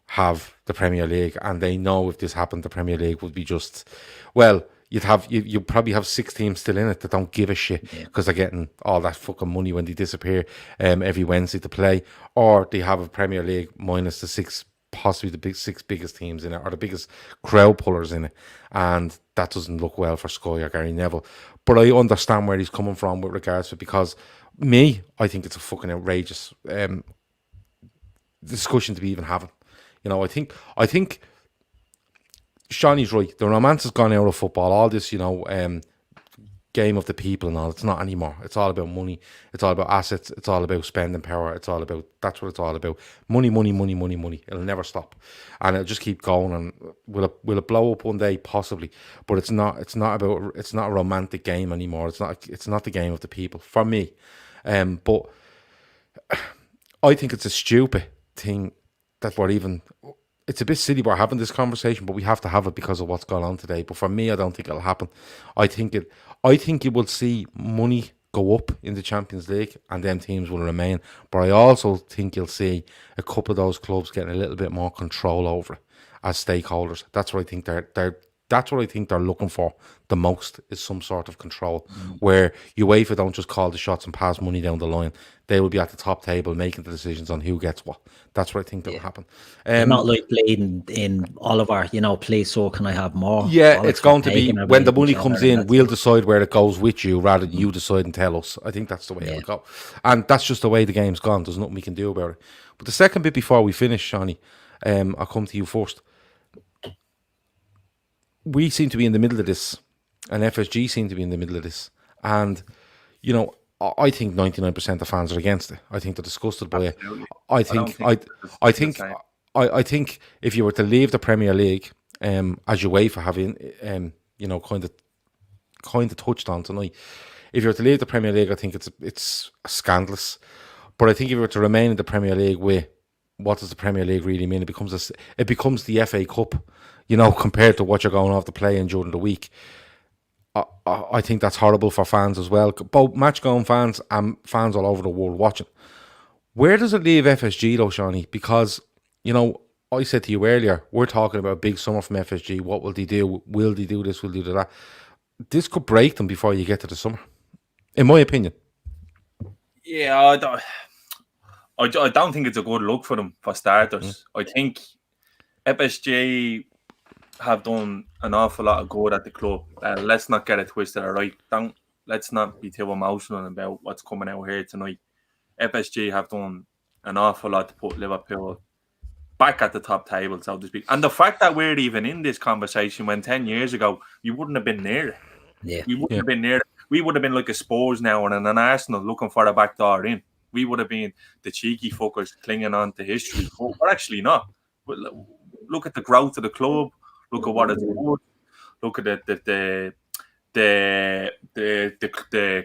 A: have the Premier League, and they know if this happened, the Premier League would be just, well, you'd probably have 6 teams still in it that don't give a shit because they're getting all that fucking money when they disappear every Wednesday to play, or they have a Premier League minus the 6, possibly the 6 biggest teams in it, or the biggest crowd pullers in it, and that doesn't look well for Sky or Gary Neville. But I understand where he's coming from with regards to it, because I think it's a fucking outrageous discussion to be even having. You know, I think Seany's right. The romance has gone out of football. All this, game of the people and all. It's not anymore. It's all about money. It's all about assets. It's all about spending power. That's what it's all about. Money, money, money, money, money. It'll never stop, and it'll just keep going. And will it blow up one day? Possibly, but it's not a romantic game anymore. It's not the game of the people for me. But I think it's a stupid thing that it's a bit silly we're having this conversation, but we have to have it because of what's going on today. But for me, I don't think it'll happen. I think you will see money go up in the Champions League, and them teams will remain. But I also think you'll see a couple of those clubs getting a little bit more control over it as stakeholders. That's what I think they're looking for the most, is some sort of control, where UEFA don't just call the shots and pass money down the line. They will be at the top table making the decisions on who gets what. That's what I think will happen.
C: Not like bleeding in Oliver, please, so can I have more?
A: Yeah, it's going to be, when the money comes in, we'll decide where it goes with you, rather than you decide and tell us. I think that's the way it'll go. And that's just the way the game's gone. There's nothing we can do about it. But the second bit before we finish, Seany, I'll come to you first. We seem to be in the middle of this, and FSG seem to be in the middle of this. And, I think 99% of fans are against it. I think they're disgusted by it. I think if you were to leave the Premier League, as UEFA have kind of touched on tonight, if you were to leave the Premier League, I think it's scandalous. But I think if you were to remain in the Premier League, what does the Premier League really mean? It becomes the FA Cup, compared to what you're going off to play in during the week. I think that's horrible for fans as well, both match-going fans and fans all over the world watching. Where does it leave FSG though, Seany? Because, I said to you earlier, we're talking about a big summer from FSG. What will they do? Will they do this? Will they do that? This could break them before you get to the summer, in my opinion.
B: Yeah, I don't think it's a good look for them, for starters. I think FSG have done an awful lot of good at the club. Let's not get it twisted, all right? Let's not be too emotional about what's coming out here tonight. FSG have done an awful lot to put Liverpool back at the top table, so to speak. And the fact that we're even in this conversation when 10 years ago, you wouldn't have been near it.
C: Yeah.
B: We wouldn't have been near it. We would have been like a Spurs now and an Arsenal looking for a back door in. We would have been the cheeky fuckers clinging on to history. But we're actually not. But look at the growth of the club. Look at what it's worth. Look at the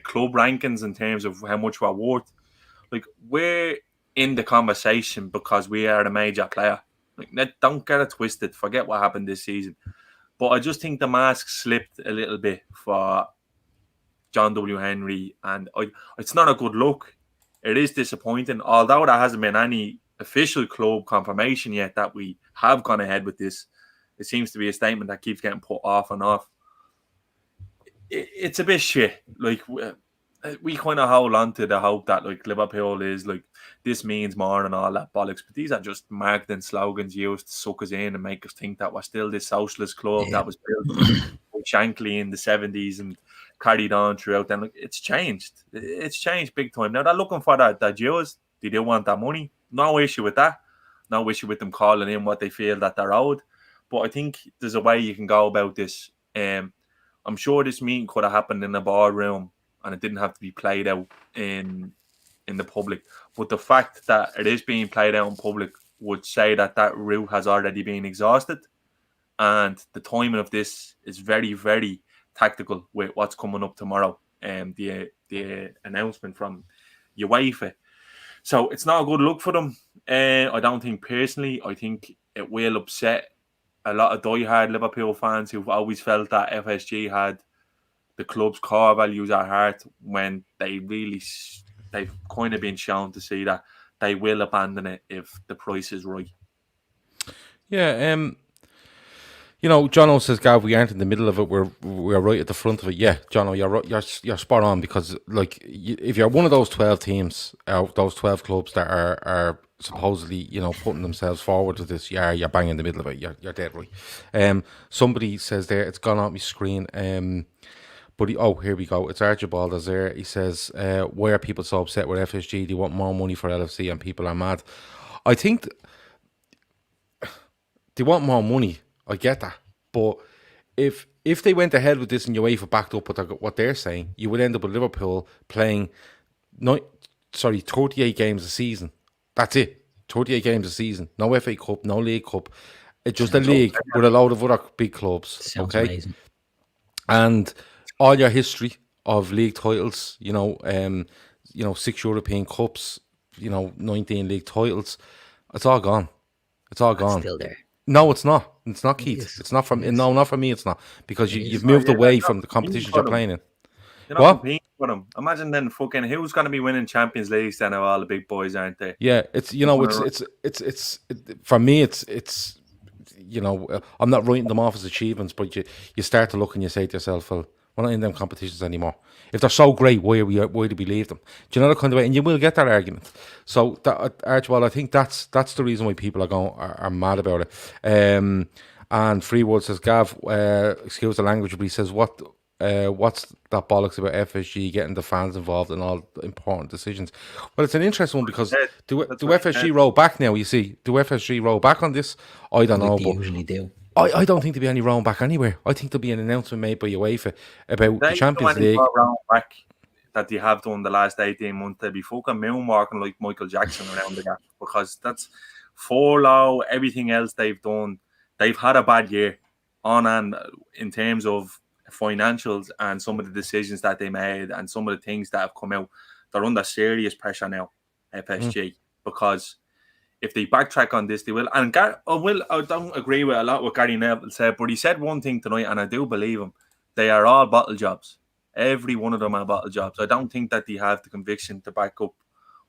B: club rankings in terms of how much we're worth. Like, we're in the conversation because we are a major player. Like, don't get it twisted. Forget what happened this season. But I just think the mask slipped a little bit for John W. Henry, and it's not a good look. It is disappointing, although there hasn't been any official club confirmation yet that we have gone ahead with this. It seems to be a statement that keeps getting put off and off. It's a bit shit. Like, we kind of hold on to the hope that, like, Liverpool is, like, this means more and all that bollocks. But these are just marketing slogans used to suck us in and make us think that we're still this socialist club that was built by Shankly in the 70s and carried on throughout. Then, like, it's changed. It's changed big time. Now, they're looking for that Jews. They do want that money. No issue with that. No issue with them calling in what they feel that they're owed. But I think there's a way you can go about this. I'm sure this meeting could have happened in a boardroom and it didn't have to be played out in the public. But the fact that it is being played out in public would say that route has already been exhausted. And the timing of this is very, very, tactical with what's coming up tomorrow. The announcement from UEFA. So it's not a good look for them. I don't think personally. I think it will upset a lot of diehard Liverpool fans who've always felt that FSG had the club's core values at heart, when they've kind of been shown to see that they will abandon it if the price is right.
A: Yeah, you know, Jono says, Gav, we aren't in the middle of it. We're right at the front of it. Yeah, Jono, you're spot on, because like if you're one of those 12 teams, those 12 clubs that are supposedly, you know, putting themselves forward to this, you're bang in the middle of it. You're dead right. Somebody says there, it's gone off my screen. But here we go. It's Archibald is there. He says, why are people so upset with FSG? They want more money for LFC and people are mad. I think they want more money. I get that. But if they went ahead with this and UEFA backed up with what they're saying, you would end up with Liverpool playing 38 games a season. That's it. 38 games a season. No FA Cup, no League Cup. It's just a league with a load of other big clubs.
C: Sounds
A: okay?
C: amazing.
A: And all your history of league titles, 6 European Cups, 19 league titles, it's all gone. It's all gone.
C: It's still there.
A: No, it's not. It's not, Keith. It's not from. No, not for me. It's not, because you've moved away from the competitions you're playing in.
B: You're not competing for them. Imagine then, fucking who's going to be winning Champions Leagues then of all the big boys, aren't they?
A: Yeah, it's for me. It's I'm not writing them off as achievements, but you start to look and you say to yourself, well, we're not in them competitions anymore. If they're so great, why do we leave them? Do you know that kind of way? And you will get that argument. So, Archibald, I think that's the reason why people are mad about it. And Freewood says, Gav, excuse the language, but he says, what's that bollocks about FSG getting the fans involved in all important decisions? Well, it's an interesting one, because do FSG roll back now? You see, do FSG roll back on this? I don't know.
C: They usually do.
A: I don't think there'll be any round back anywhere. I think there'll be an announcement made by UEFA about the Champions League.
B: Round back that they have done the last 18 months, they'll be fucking moonwalking like Michael Jackson around the gap, because that's follow everything else they've done. They've had a bad year on and in terms of financials and some of the decisions that they made and some of the things that have come out. They're under serious pressure now, FSG, because if they backtrack on this, they will. And I don't agree with a lot what Gary Neville said, but he said one thing tonight, and I do believe him. They are all bottle jobs. Every one of them are bottle jobs. I don't think that they have the conviction to back up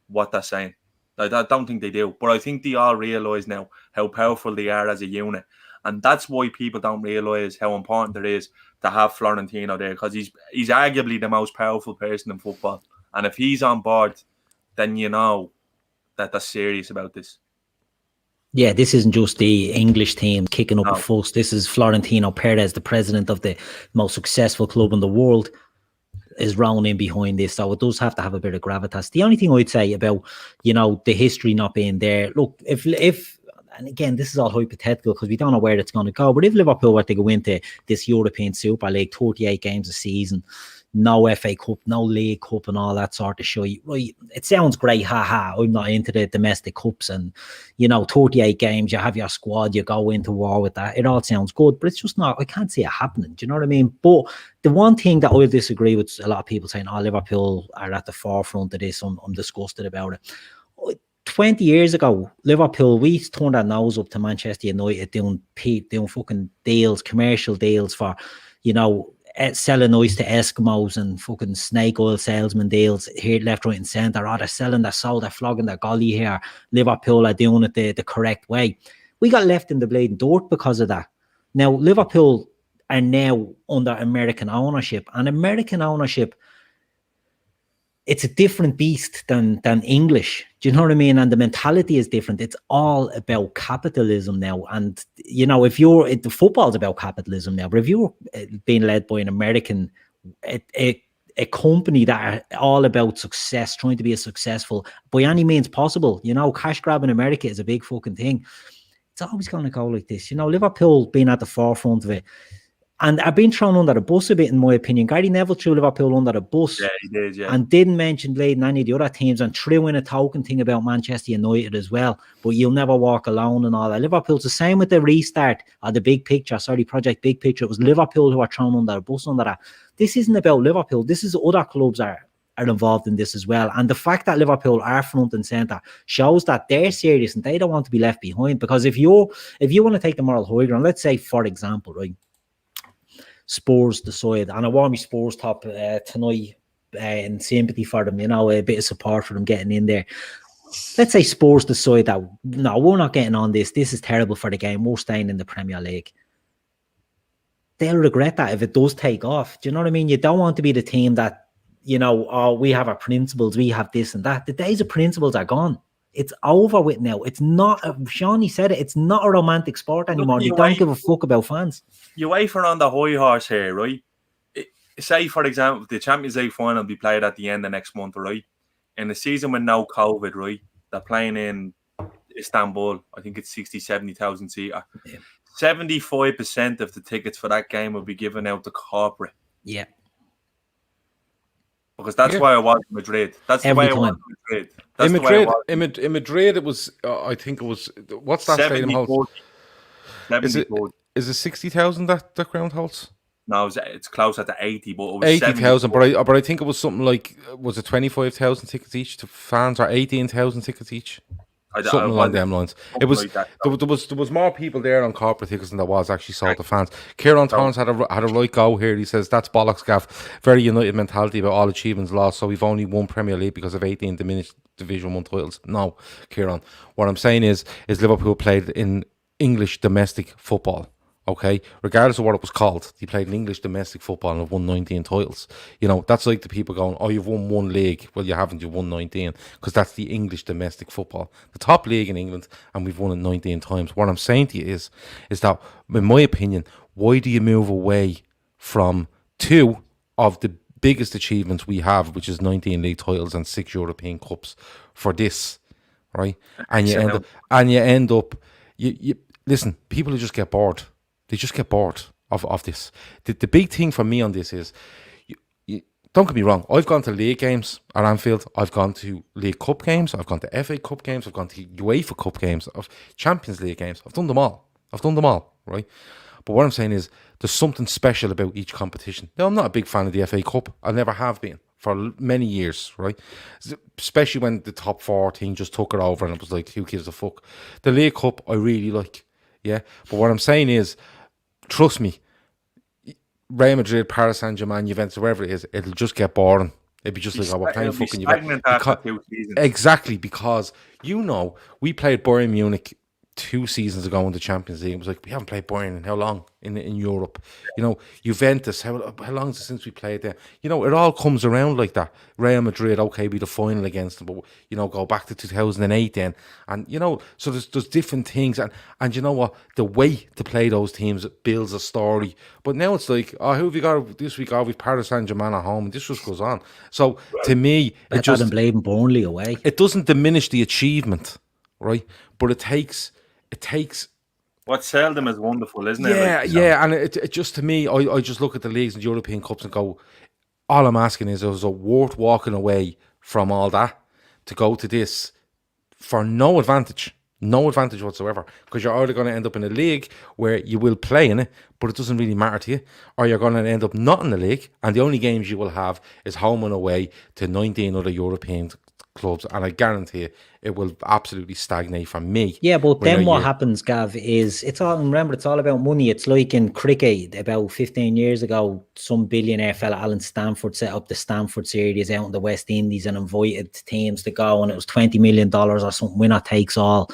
B: what they're saying. I don't think they do. But I think they all realise now how powerful they are as a unit. And that's why people don't realise how important it is to have Florentino there, because he's arguably the most powerful person in football. And if he's on board, then you know that they're serious about this.
C: Yeah, this isn't just the English team kicking up a fuss. This is Florentino Perez, the president of the most successful club in the world, is round in behind this. So it does have to have a bit of gravitas. The only thing I'd say about, the history not being there, look, if and again, this is all hypothetical because we don't know where it's going to go, but if Liverpool were to go into this European Super League, 38 games a season, no FA Cup, no League Cup and all that sort of shit, right, it sounds great, haha, I'm not into the domestic cups and, 38 games, you have your squad, you go into war with that, it all sounds good, but it's just not, I can't see it happening, do you know what I mean? But the one thing that I disagree with, a lot of people saying, Liverpool are at the forefront of this, I'm disgusted about it. 20 years ago, Liverpool, we turned our nose up to Manchester United doing fucking deals, commercial deals for, selling ice to Eskimos and fucking snake oil salesman deals here, left, right and centre. They're selling their soul, they're flogging their golly here. Liverpool are doing it the correct way. We got left in the bleeding dirt because of that. Now, Liverpool are now under American ownership, and American ownership, it's a different beast than English. Do you know what I mean? And the mentality is different. It's all about capitalism now. And, the football's about capitalism now, but if you're being led by an American, a company that are all about success, trying to be as successful by any means possible, cash grab in America is a big fucking thing. It's always going to go like this. Liverpool being at the forefront of it, And I've been thrown under the bus a bit, in my opinion. Gary Neville threw Liverpool under the bus.
B: Yeah, he did, yeah.
C: And didn't mention blading any of the other teams, and threw in a token thing about Manchester United as well. But you'll never walk alone and all that. Liverpool's the same with the restart of the big picture. Sorry, Project Big Picture. It was Liverpool who are thrown under the bus under that. This isn't about Liverpool. This is other clubs are involved in this as well. And the fact that Liverpool are front and centre shows that they're serious and they don't want to be left behind. Because if you want to take the moral high ground, let's say, for example, right, Spurs decide, and I want me Spurs top tonight in sympathy for them, a bit of support for them getting in there. Let's say Spurs decide that, no, we're not getting on this. This is terrible for the game. We're staying in the Premier League. They'll regret that if it does take off. Do you know what I mean? You don't want to be the team that, oh, we have our principles, we have this and that. The days of principles are gone. It's over with now. It's not, Seany said it, it's not a romantic sport anymore. You don't give a fuck about fans.
B: You wait for on the high horse here, right? Say, for example, the Champions League final will be played at the end of next month, right? In a season with no COVID, right? They're playing in Istanbul. I think it's 60, 70,000 seater. Yeah. 75% of the tickets for that game will be given out to corporate.
C: Yeah.
B: Because that's why I was in Madrid. That's the way I was in Madrid. That's
A: in Madrid, it was. I think it was. What's that stadium holds? Is it 60,000 that ground holds?
B: No, it's closer to 80, but it was
A: 80,000. But I think it was something like, was it 25,000 tickets each to fans, or 18,000 tickets each? Something along them lines. It was like there was more people there on corporate tickets than there was actually sold to fans. Kieran Torrance had a right go here. He says that's bollocks, gaff. Very United mentality about all achievements lost. So we've only won Premier League because of 18 diminished Division 1 titles. No, Kieran. What I'm saying is Liverpool played in English domestic football. Okay, regardless of what it was called, he played in English domestic football and have won 19 titles. That's like the people going, oh, you've won one league. Well, you haven't, you've won 19, because that's the English domestic football, the top league in England, and we've won it 19 times. What I'm saying to you is that, in my opinion, why do you move away from two of the biggest achievements we have, which is 19 league titles and 6 European Cups, for this, right? And you end up, listen, people who just get bored. They just get bored of this. The big thing for me on this is, don't get me wrong, I've gone to league games at Anfield, I've gone to League Cup games, I've gone to FA Cup games, I've gone to UEFA Cup games, of Champions League games. I've done them all, right? But what I'm saying is, there's something special about each competition. Now, I'm not a big fan of the FA Cup. I never have been for many years, right? Especially when the top 4 team just took it over and it was like, who gives a fuck? The League Cup, I really like, yeah? But what I'm saying is, trust me, Real Madrid, Paris Saint-Germain, Juventus, wherever it is, it'll just get boring. It'll be just like, oh, we're playing fucking Juventus. Exactly, because, we played Bayern Munich 2 seasons ago in the Champions League. It was like, we haven't played Bayern in how long in Europe? Juventus, how long is it since we played there? It all comes around like that. Real Madrid, okay, be the final against them, but, go back to 2008 then. And, so there's different things. And you know what? The way to play those teams builds a story. But now it's like, oh, who have we got this week? Oh, we've Paris Saint-Germain at home. And this just goes on. So, to me, it just...
C: Adam Blade and Burnley away.
A: It doesn't diminish the achievement, right? But it takes...
B: What seldom is wonderful, isn't it?
A: Yeah, and it just, to me, I just look at the leagues and European Cups and go, all I'm asking is it worth walking away from all that to go to this for no advantage whatsoever, because you're either going to end up in a league where you will play in it, but it doesn't really matter to you, or you're going to end up not in the league, and the only games you will have is home and away to 19 other European clubs, and I guarantee you, it will absolutely stagnate for me.
C: Yeah, but then what happens, Gav, is it's all about money. It's like in cricket about 15 years ago, some billionaire fella, Alan Stanford, set up the Stanford series out in the West Indies and invited teams to go, and it was $20 million or something, winner takes all.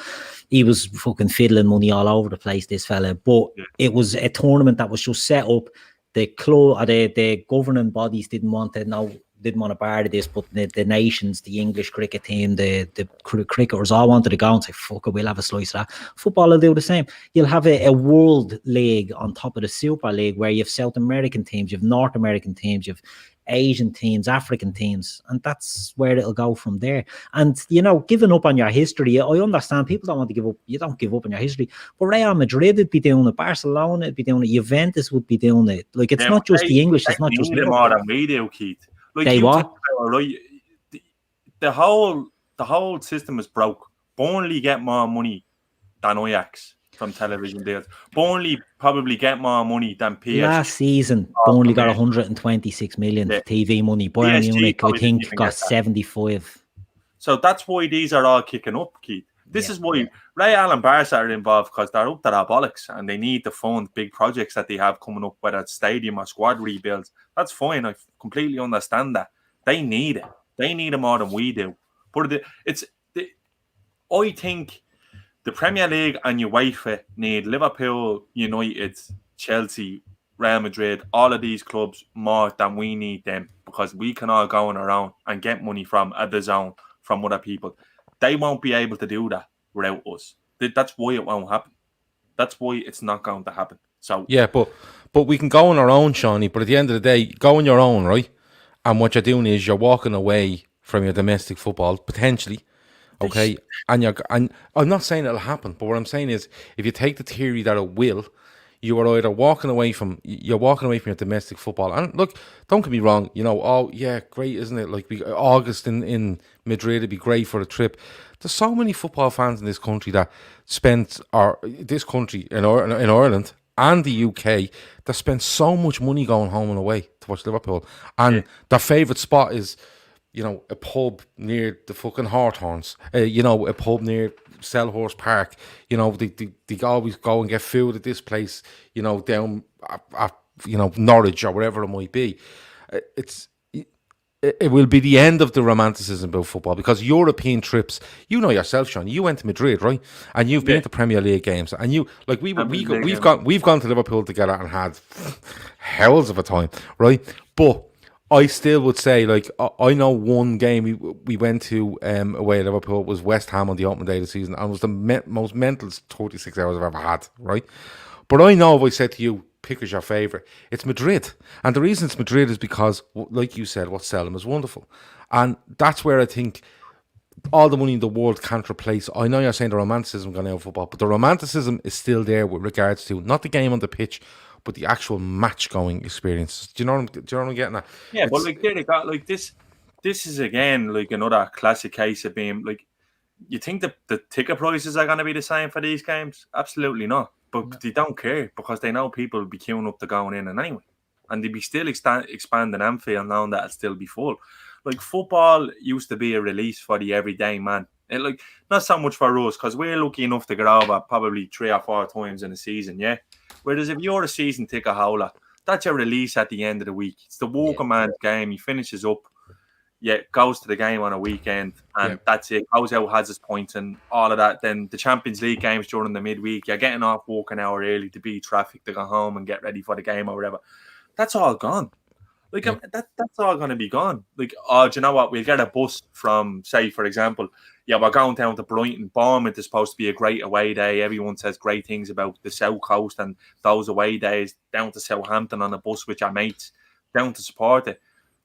C: He was fucking fiddling money all over the place, this fella, but it was a tournament that was just set up. The club, the governing bodies didn't want to know didn't want to bar to this, but the nations, the English cricket team, the cricketers all wanted to go and say, fuck it, we'll have a slice of that. Football will do the same. You'll have a world league on top of the Super League where you have South American teams, you have North American teams, you have Asian teams, African teams, and that's where it'll go from there. And giving up on your history, I understand people don't want to give up. You don't give up on your history, but Real Madrid would be doing it, Barcelona would be doing it, Juventus would be doing it. Like, it's not just the English, it's not just
B: more than we do, Keith. Like,
C: they what?
B: Right, the whole system is broke. Burnley get more money than Ajax from television deals. Burnley probably get more money than PSG.
C: Last season, Burnley got 126 million TV money. Bayern Munich, I think, got 75.
B: So that's why these are all kicking up, Keith. This is why Real and Barca are involved, because they're up to their bollocks and they need to fund big projects that they have coming up, whether it's stadium or squad rebuilds. That's fine. I completely understand that. They need it. They need it more than we do. But I think the Premier League and UEFA need Liverpool, United, Chelsea, Real Madrid, all of these clubs more than we need them, because we can all go on around and get money from the zone from other people. They won't be able to do that without us. That's why it won't happen. That's why it's not going to happen. So
A: yeah, but we can go on our own, Seany. But at the end of the day, go on your own, right? And what you're doing is you're walking away from your domestic football potentially. Okay, and I'm not saying it'll happen, but what I'm saying is, if you take the theory that it will, you are either walking away from your domestic football. And look, don't get me wrong, oh yeah, great, isn't it? Like August in Madrid, it'd be great for a trip. There's so many football fans in this country that in Ireland and the UK that spend so much money going home and away to watch Liverpool, and their favourite spot is, a pub near the fucking Hawthorns, a pub near Selhurst Park. They always go and get food at this place, down at Norwich or whatever it might be. It will be the end of the romanticism about football, because European trips, yourself, Sean, you went to Madrid, right? And you've been to Premier League games, and we've gone to Liverpool together and had hells of a time, right? But I still would say, like, I know one game we went to away at Liverpool was West Ham on the opening day of the season, and it was the most mental 36 hours I've ever had, right? But I know if I said to you, pick as your favourite, it's Madrid. And the reason it's Madrid is because, like you said, what's selling is wonderful. And that's where I think all the money in the world can't replace. I know you're saying the romanticism gone out of football, but the romanticism is still there with regards to not the game on the pitch, but the actual match-going experience. Do you know what I'm getting at?
B: Yeah, but like, they got like this. This is again like another classic case of being like, you think the ticket prices are going to be the same for these games? Absolutely not. But they don't care, because they know people will be queuing up to going in and anyway, and they'd be still expanding Anfield knowing that it'll still be full. Like, football used to be a release for the everyday man. And like, not so much for us, because we're lucky enough to get over probably 3 or 4 times in a season, yeah. Whereas if you're a season ticket holder, that's your release at the end of the week. It's the walking man's game. He finishes up, goes to the game on a weekend, and that's it. Goes out, has his points and all of that. Then the Champions League games during the midweek, you're getting off work an hour early to beat traffic to go home and get ready for the game or whatever. That's all gone. Like, that's all going to be gone. Like, do you know what? We'll get a bus from, say, for example, we're going down to Brighton. Bournemouth is supposed to be a great away day. Everyone says great things about the South Coast and those away days, down to Southampton on a bus with your mates, down to support it.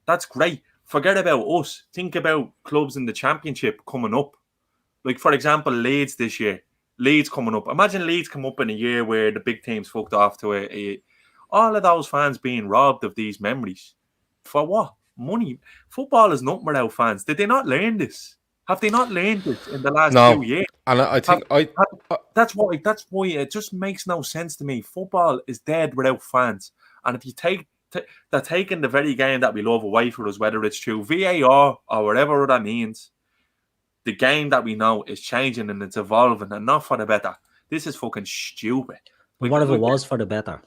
B: That's great. Forget about us. Think about clubs in the Championship coming up. Like, for example, Leeds this year. Leeds coming up. Imagine Leeds come up in a year where the big teams fucked off to all of those fans being robbed of these memories. For what? Money. Football is not without fans. Did they not learn this? Have they not learned this in the last 2 years?
A: And I think
B: that's why it just makes no sense to me. Football is dead without fans. And if you they're taking the very game that we love away from us, whether it's through VAR or whatever that means, the game that we know is changing and it's evolving, and not for the better. This is fucking stupid.
C: Like, what if it was for the better?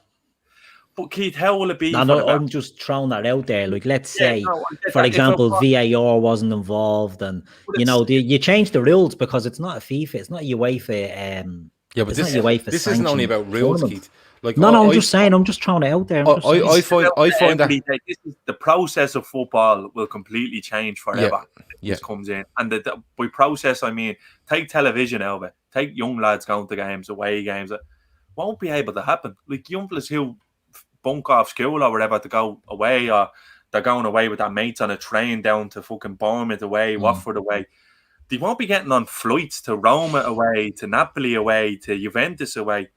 B: But Keith, how will it be?
C: No, I'm just throwing that out there. Like, let's say, for example, VAR wasn't involved, and you change the rules because it's not a FIFA, it's not a UEFA.
A: But this isn't only about rules, Keith. Like
C: No, I'm just saying. I'm just throwing it out there.
A: I find that
B: this is the process of football will completely change forever.
A: Yeah.
B: This comes in, and by process I mean take television out of it. Take young lads going to games, away games. It won't be able to happen. Like young fellas who bunk off school or whatever to go away, or they're going away with their mates on a train down to fucking Bournemouth away, Watford away. They won't be getting on flights to Roma away, to Napoli away, to Juventus away.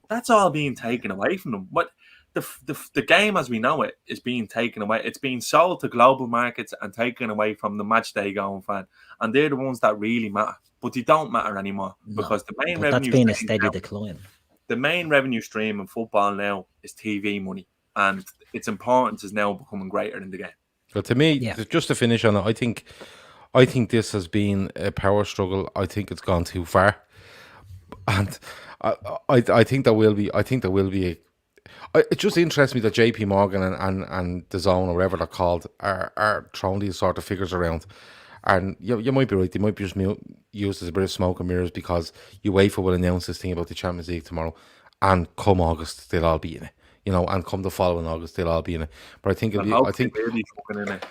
B: That's all being taken away from them. But the game as we know it is being taken away. It's being sold to global markets and taken away from the match day going fan. And they're the ones that really matter. But they don't matter anymore because the main revenue
C: that's been a steady decline.
B: The main revenue stream in football now is TV money. And its importance is now becoming greater in the game.
A: But to me, just to finish on it, I think this has been a power struggle. I think it's gone too far. And I think there will be. It just interests me that JP Morgan and the Zone or whatever they're called are throwing these sort of figures around. And you might be right. They might be just used as a bit of smoke and mirrors because UEFA will announce this thing about the Champions League tomorrow, and come August they'll all be in it. And come the following August they'll all be in it. But I think
B: really fucking in it.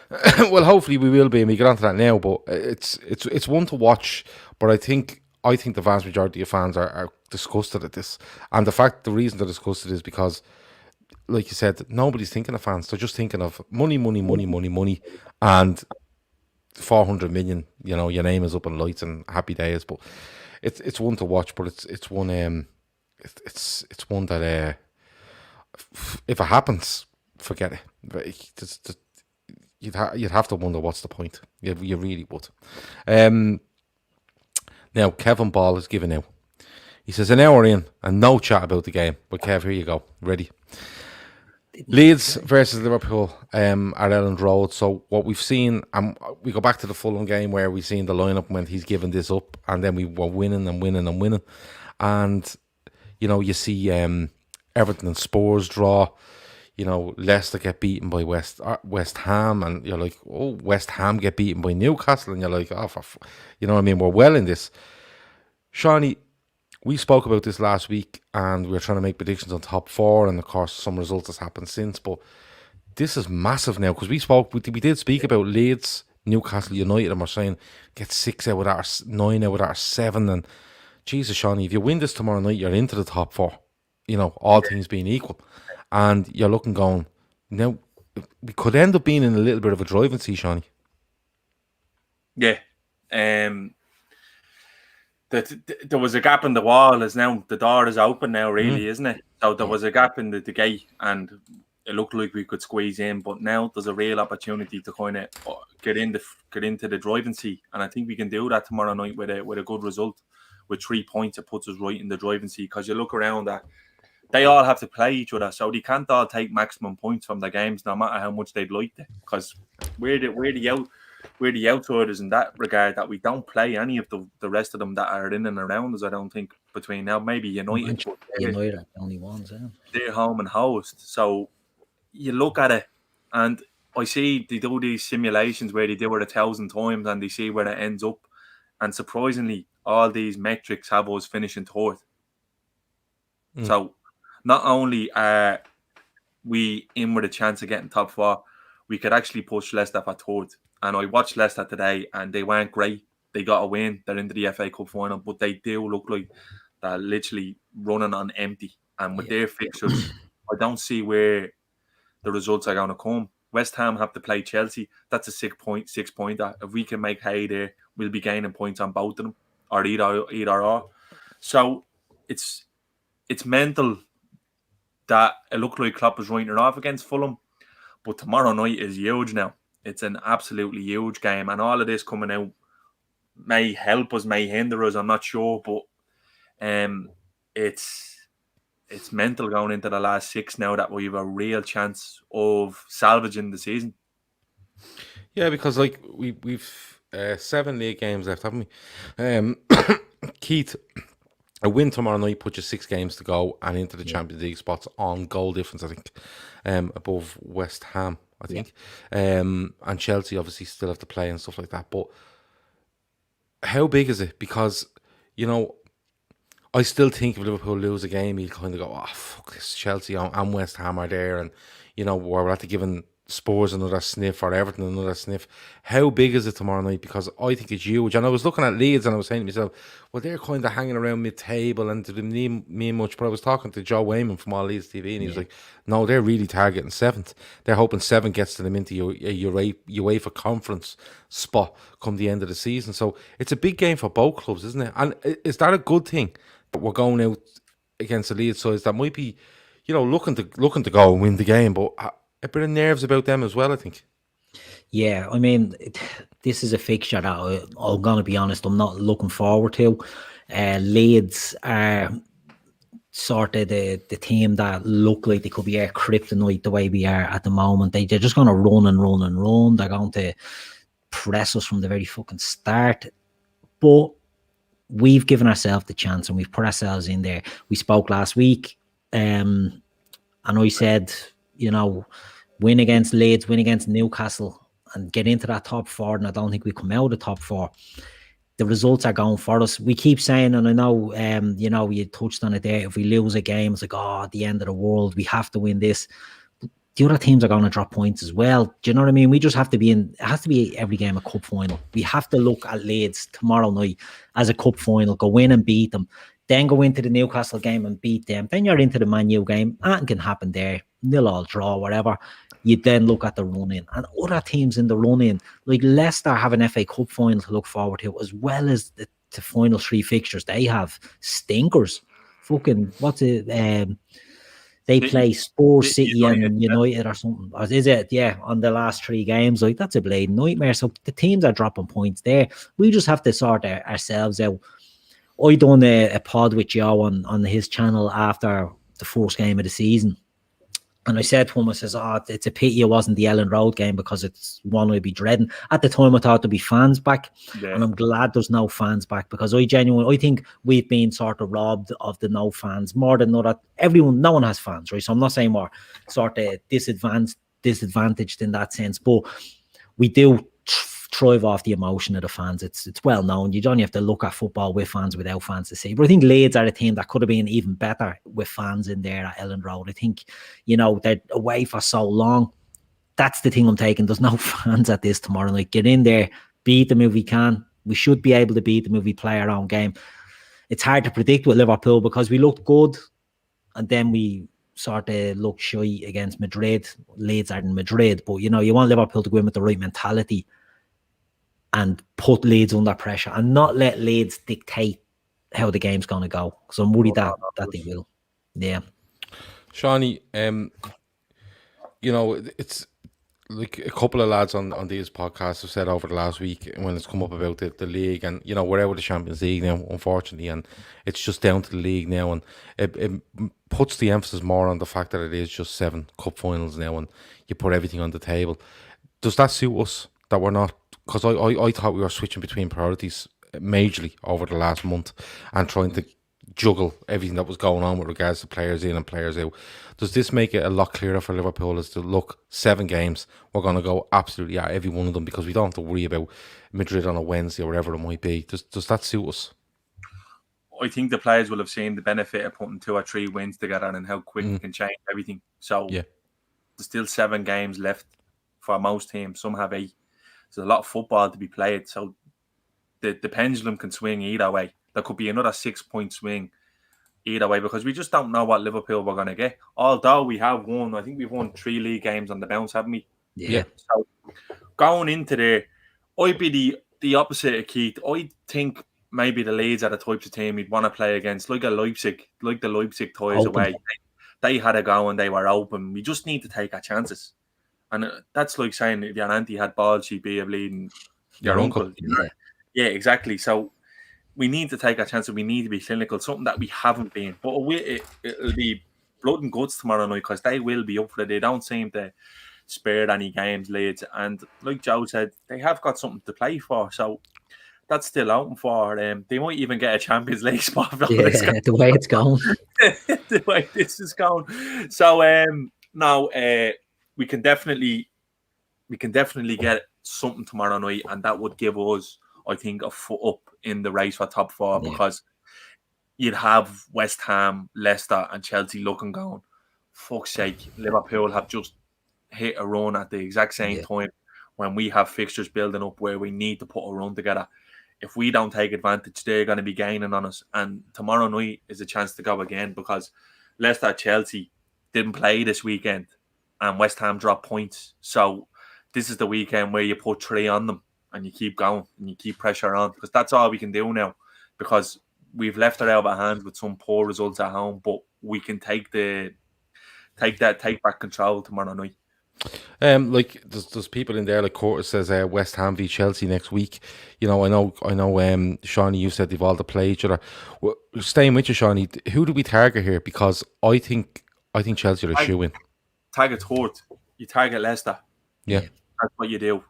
A: well, hopefully we will be, and we get onto that now. But it's one to watch. But I think the vast majority of fans are disgusted at this, and the reason they're disgusted is because, like you said, nobody's thinking of fans. They're just thinking of money, and 400 million. Your name is up in lights and happy days. But it's one to watch. But it's one it's one that if it happens, forget it. You'd have to wonder what's the point. You really would. Now, Kevin Ball is giving out. He says, an hour in and no chat about the game. But Kev, here you go. Ready? Leeds versus Liverpool at Elland Road. So what we've seen, we go back to the Fulham game where we've seen the lineup when he's given this up, and then we were winning. And, you see Everton and Spurs draw. Leicester get beaten by West Ham, and you're like, oh, West Ham get beaten by Newcastle, and you're like, oh, you know what I mean? We're well in this. Seany, we spoke about this last week, and we were trying to make predictions on top four, and of course, some results has happened since, but this is massive now, because we did speak about Leeds, Newcastle United, and we're saying, get 6 out of that, 9 out of that, 7, and Jesus, Seany, if you win this tomorrow night, you're into the top four, all things being equal. And you're looking going, now, we could end up being in a little bit of a driving seat, Seany.
B: Yeah. There was a gap in the wall. Now the door is open now, really, isn't it? So there was a gap in the gate, and it looked like we could squeeze in. But now there's a real opportunity to kind of get into the driving seat. And I think we can do that tomorrow night with a good result. With 3 points, it puts us right in the driving seat. Because you look around at, they all have to play each other, so they can't all take maximum points from their games, no matter how much they'd like to. Because we're the outsiders in that regard, that we don't play any of the rest of them that are in and around us. I don't think between now, maybe United are
C: the only ones. Yeah.
B: They're home and host, so you look at it, and I see they do these simulations where they do it 1,000 times, and they see where it ends up. And surprisingly, all these metrics have us finishing third. So not only are we in with a chance of getting top four, we could actually push Leicester for third. And I watched Leicester today, and they weren't great. They got a win. They're into the FA Cup final, but they do look like they're literally running on empty. And with their fixtures, I don't see where the results are going to come. West Ham have to play Chelsea. That's a 6-pointer. If we can make hay there, we'll be gaining points on both of them, or either or. So it's mental that it looked like Klopp was writing it off against Fulham, but tomorrow night is huge now. It's an absolutely huge game, and all of this coming out may help us, may hinder us, I'm not sure, but it's mental going into the last 6 now that we have a real chance of salvaging the season.
A: Yeah, because like we've 7 league games left, haven't we? Keith, a win tomorrow night puts you 6 games to go and into the Champions League spots on goal difference, I think, above West Ham, I think. And Chelsea obviously still have to play and stuff like that. But how big is it? Because, I still think if Liverpool lose a game, he'll kind of go, oh, fuck this, Chelsea and West Ham are there, and, you know, we're at to giving Spurs another sniff or Everton another sniff. How big is it tomorrow night? Because I think it's huge. And I was looking at Leeds and I was saying to myself, well, they're kind of hanging around mid-table and didn't mean much. But I was talking to Joe Wayman from All Leeds TV and he was like, no, they're really targeting 7th. They're hoping 7 gets to them into your UEFA conference spot come the end of the season. So it's a big game for both clubs, isn't it? And is that a good thing? But we're going out against the Leeds sides that might be, you know, looking to go and win the game, but a bit of nerves about them as well, I think.
C: Yeah, I mean, this is a fixture that I'm going to be honest, I'm not looking forward to. Leeds are sort of the team that look like they could be our kryptonite the way we are at the moment. They're just going to run and run and run. They're going to press us from the very fucking start. But we've given ourselves the chance and we've put ourselves in there. We spoke last week and I said, you know, win against Leeds, win against Newcastle and get into that top 4, and I don't think we come out of the top 4. The results are going for us. We keep saying, and I know, you know, you touched on it there, if we lose a game, it's like, oh, at the end of the world, we have to win this. The other teams are going to drop points as well. Do you know what I mean? We just have to be in, it has to be every game a cup final. We have to look at Leeds tomorrow night as a cup final, go in and beat them, then go into the Newcastle game and beat them. Then you're into the Man U game. Anything can happen there. 0-0 draw, whatever. You then look at the run-in. And other teams in the run-in, like Leicester have an FA Cup final to look forward to, as well as the final 3 fixtures they have. Stinkers. Fucking, what's it? They play Spurs, City and United or something. Or is it? Yeah, on the last 3 games. Like, that's a blade nightmare. So the teams are dropping points there. We just have to sort ourselves out. I done a pod with Joe on his channel after the first game of the season. And I said to him, I says, oh, it's a pity it wasn't the Elland Road game because it's one I'd be dreading. At the time, I thought there'd be fans back. Yeah. And I'm glad there's no fans back because I think we've been sort of robbed of the no fans more than no one has fans, right? So I'm not saying we're sort of disadvantaged in that sense, but we do thrive off the emotion of the fans. It's well known. You don't have to look at football with fans, without fans to see. But I think Leeds are a team that could have been even better with fans in there at Elland Road. I think, you know, they're away for so long. That's the thing I'm taking. There's no fans at this tomorrow night. Get in there, beat them if we can. We should be able to beat them if we play our own game. It's hard to predict with Liverpool because we looked good and then we sort of looked shy against Madrid. Leeds are in Madrid, but, you know, you want Liverpool to go in with the right mentality and put Leeds under pressure and not let Leeds dictate how the game's going to go. So I'm worried that they will. Yeah.
A: Seany, you know, it's like a couple of lads on these podcasts have said over the last week when it's come up about the league and, you know, we're out of the Champions League now, unfortunately, and it's just down to the league now, and it puts the emphasis more on the fact that it is just 7 cup finals now and you put everything on the table. Does that suit us that we're not? Because I thought we were switching between priorities majorly over the last month and trying to juggle everything that was going on with regards to players in and players out. Does this make it a lot clearer for Liverpool as to, look, 7 games, we're going to go absolutely at every one of them because we don't have to worry about Madrid on a Wednesday or whatever it might be? Does that suit us?
B: I think the players will have seen the benefit of putting 2 or 3 wins together and how quick it can change everything. So there's still 7 games left for most teams. Some have 8. There's a lot of football to be played, so the pendulum can swing either way. There could be another 6-point swing either way because we just don't know what Liverpool we're going to get. Although we have won, I think we've won 3 league games on the bounce, haven't we?
C: Yeah.
B: So going into there, I'd be the opposite of Keith. I think maybe the Leeds are the types of team we'd want to play against, like the Leipzig toys away. They had a go and they were open. We just need to take our chances. And that's like saying if your auntie had balls, she'd be bleeding your uncle. Yeah, exactly. So we need to take our chances. We need to be clinical, something that we haven't been. But it'll be blood and guts tomorrow night because they will be up for it. They don't seem to spare any games, Leeds. And like Joe said, they have got something to play for. So that's still open for them. They might even get a Champions League spot.
C: The way it's going.
B: The way this is going. So now we can definitely get something tomorrow night, and that would give us, I think, a foot up in the race for top 4 because you'd have West Ham, Leicester, and Chelsea looking going, fuck's sake, Liverpool have just hit a run at the exact same time when we have fixtures building up where we need to put a run together. If we don't take advantage, they're going to be gaining on us. And tomorrow night is a chance to go again, because Leicester, Chelsea didn't play this weekend and West Ham dropped points. So this is the weekend where you put 3 on them and you keep going and you keep pressure on, because that's all we can do now, because we've left it out of our hands with some poor results at home, but we can take back control tomorrow night.
A: Like there's people in there, like Curtis says, West Ham v Chelsea next week. You know, I know. Seany, you said they've all to play each other. Well, staying with you, Seany, who do we target here? Because I think Chelsea are a shoe in.
B: Target third. You target Leicester.
A: Yeah,
B: that's what you do.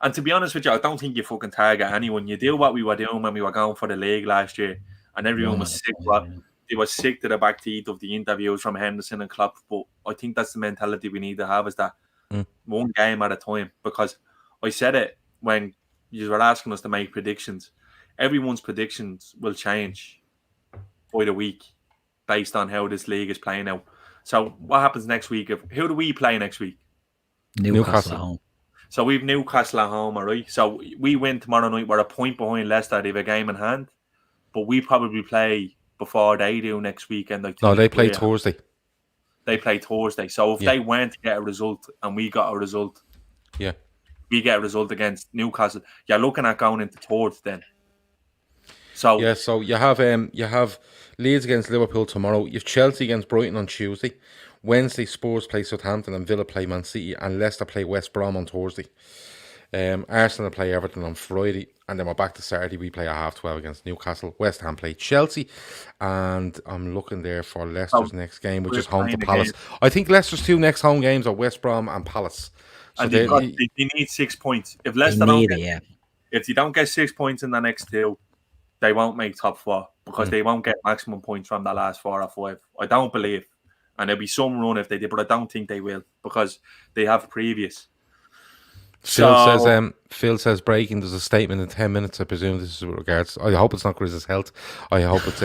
B: And to be honest with you, I don't think you fucking target anyone. You do what we were doing when we were going for the league last year, and everyone was sick. They were sick to the back teeth of the interviews from Henderson and Klopp. But I think that's the mentality we need to have, is that one game at a time. Because I said it when you were asking us to make predictions. Everyone's predictions will change by the week based on how this league is playing out. So what happens next week? Who do we play next week?
C: Newcastle at home.
B: So we've Newcastle at home, all right? So we win tomorrow night. We're a point behind Leicester. They have a game in hand. But we probably play before they do next weekend. No,
A: they play Thursday.
B: They play Thursday. So if they went to get a result and we got a result, we get a result against Newcastle, you're looking at going into third then. So
A: so you have Leeds against Liverpool tomorrow. You have Chelsea against Brighton on Tuesday. Wednesday, Spurs play Southampton and Villa play Man City, and Leicester play West Brom on Thursday. Arsenal play Everton on Friday, and then we're back to Saturday. We play at 12:30 against Newcastle. West Ham play Chelsea, and I'm looking there for Leicester's next game, which is home to Palace. I think Leicester's 2 next home games are West Brom and Palace. So
B: and they need 6 points. If Leicester if you don't get 6 points in the next 2, they won't make top 4, because they won't get maximum points from the last 4 or 5. I don't believe. And there'll be some run if they did, but I don't think they will, because they have previous.
A: Phil says breaking. There's a statement in 10 minutes. I presume this is with regards. I hope it's not Grizz's health. I hope it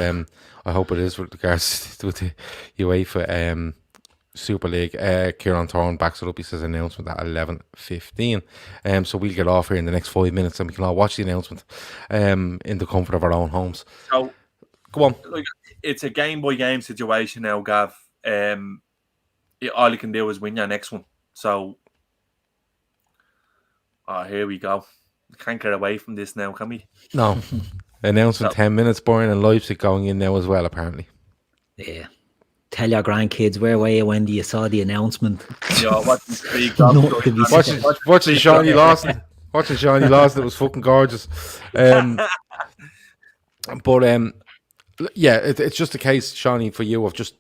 A: is with regards to the UEFA Super League. Kieran Thorne backs it up. He says announcement at 11:15. So we'll get off here in the next 5 minutes, and we can all watch the announcement in the comfort of our own homes.
B: So
A: go on.
B: Look, it's a game by game situation now, Gav. All you can do is win your next one. So. Oh, here we go. Can't get away from this now, can we?
A: No. Announcement 10 minutes, Bayern and Leipzig going in now as well, apparently.
C: Yeah. Tell your grandkids, where were you when you saw the announcement?
B: Yeah, watching
A: Seany Lawson. Watching Seany Lawson, it was fucking gorgeous. But it's just a case, Seany, for you of just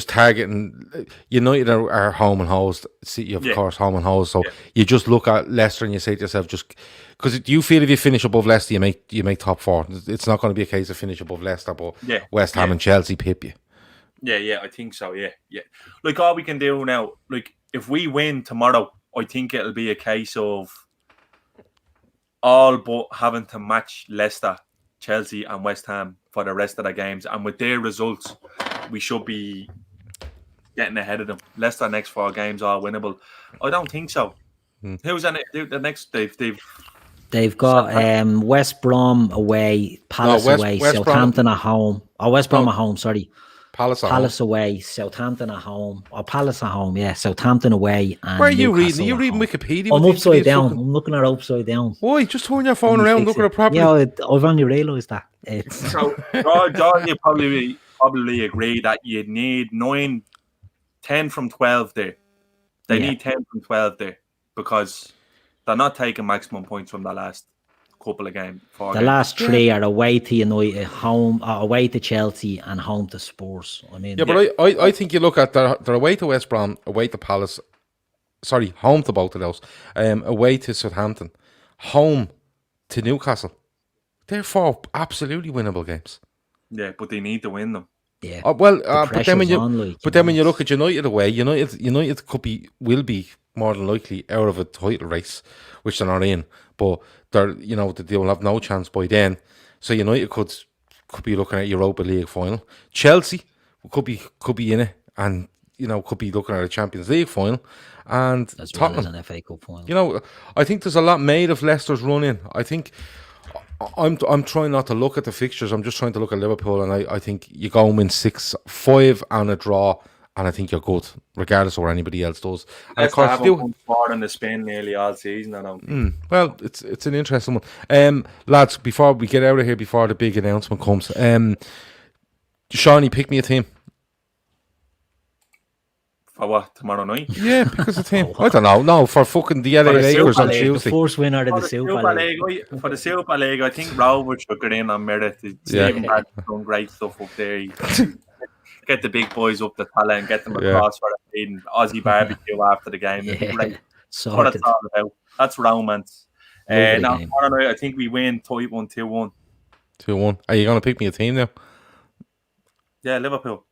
A: targeting. United are home and host. City, of course, home and host. So you just look at Leicester and you say to yourself, just because do you feel if you finish above Leicester, you make top 4? It's not going to be a case of finish above Leicester, but West Ham and Chelsea pip you.
B: Yeah, I think so. Yeah. Like all we can do now, like if we win tomorrow, I think it'll be a case of all but having to match Leicester, Chelsea, and West Ham for the rest of the games, and with their results, we should be getting ahead of them. Leicester next 4 games are winnable. I don't think so. Who's in it? The next
C: They've got West Brom away, Palace away, Southampton at home. Oh, West Brom at home, sorry. Palace away, Southampton at home. Or Palace at home, yeah. Southampton away. And
A: where are you reading? Are you reading Wikipedia?
C: I'm upside down. I'm looking at it upside down.
A: Why? Just turn your phone around, look at it properly.
C: Yeah, I've only realised that.
B: So, John, you probably agree that you need 10 from 12 there. They need 10 from 12 there, because they're not taking maximum points from the last couple of games.
C: The last 3 are away to United, home, away to Chelsea, and home to Spurs. I mean,
A: but I think you look at they're away to West Brom, away to Palace. Sorry, home to both of those. Away to Southampton, home to Newcastle. They're 4 absolutely winnable games.
B: Yeah, but they need to win them.
C: Yeah.
A: But then when you look at United away, United will be more than likely out of a title race, which they're not in. But they'll have no chance by then. So United could could be looking at Europa League final. Chelsea could be in it, and could be looking at a Champions League final. And
C: as well
A: Tottenham,
C: as an FA Cup final.
A: I think there's a lot made of Leicester's run in. I think I'm trying not to look at the fixtures. I'm just trying to look at Liverpool, and I think you go and win 6-5 and a draw, and I think you're good, regardless of what anybody else does. And
B: of course, still far in the spin nearly all season.
A: Well, it's an interesting one. Lads, before we get out of here, before the big announcement comes, Seany, pick me a team.
B: For what, tomorrow night?
A: Yeah, because of team. I don't know. No, for fucking the LA Lakers on Tuesday.
C: The first winner of the Super League.
B: For the Super League, I think Rovers should get in on merit. Stephen Brad's done great stuff up there. Get the big boys up the tally and get them across for a feeding Aussie barbecue after the game. Great. That's what it's all about. That's romance. Now, tomorrow night, I think we win 2-1.
A: 2-1. Are you going to pick me a team now?
B: Yeah, Liverpool.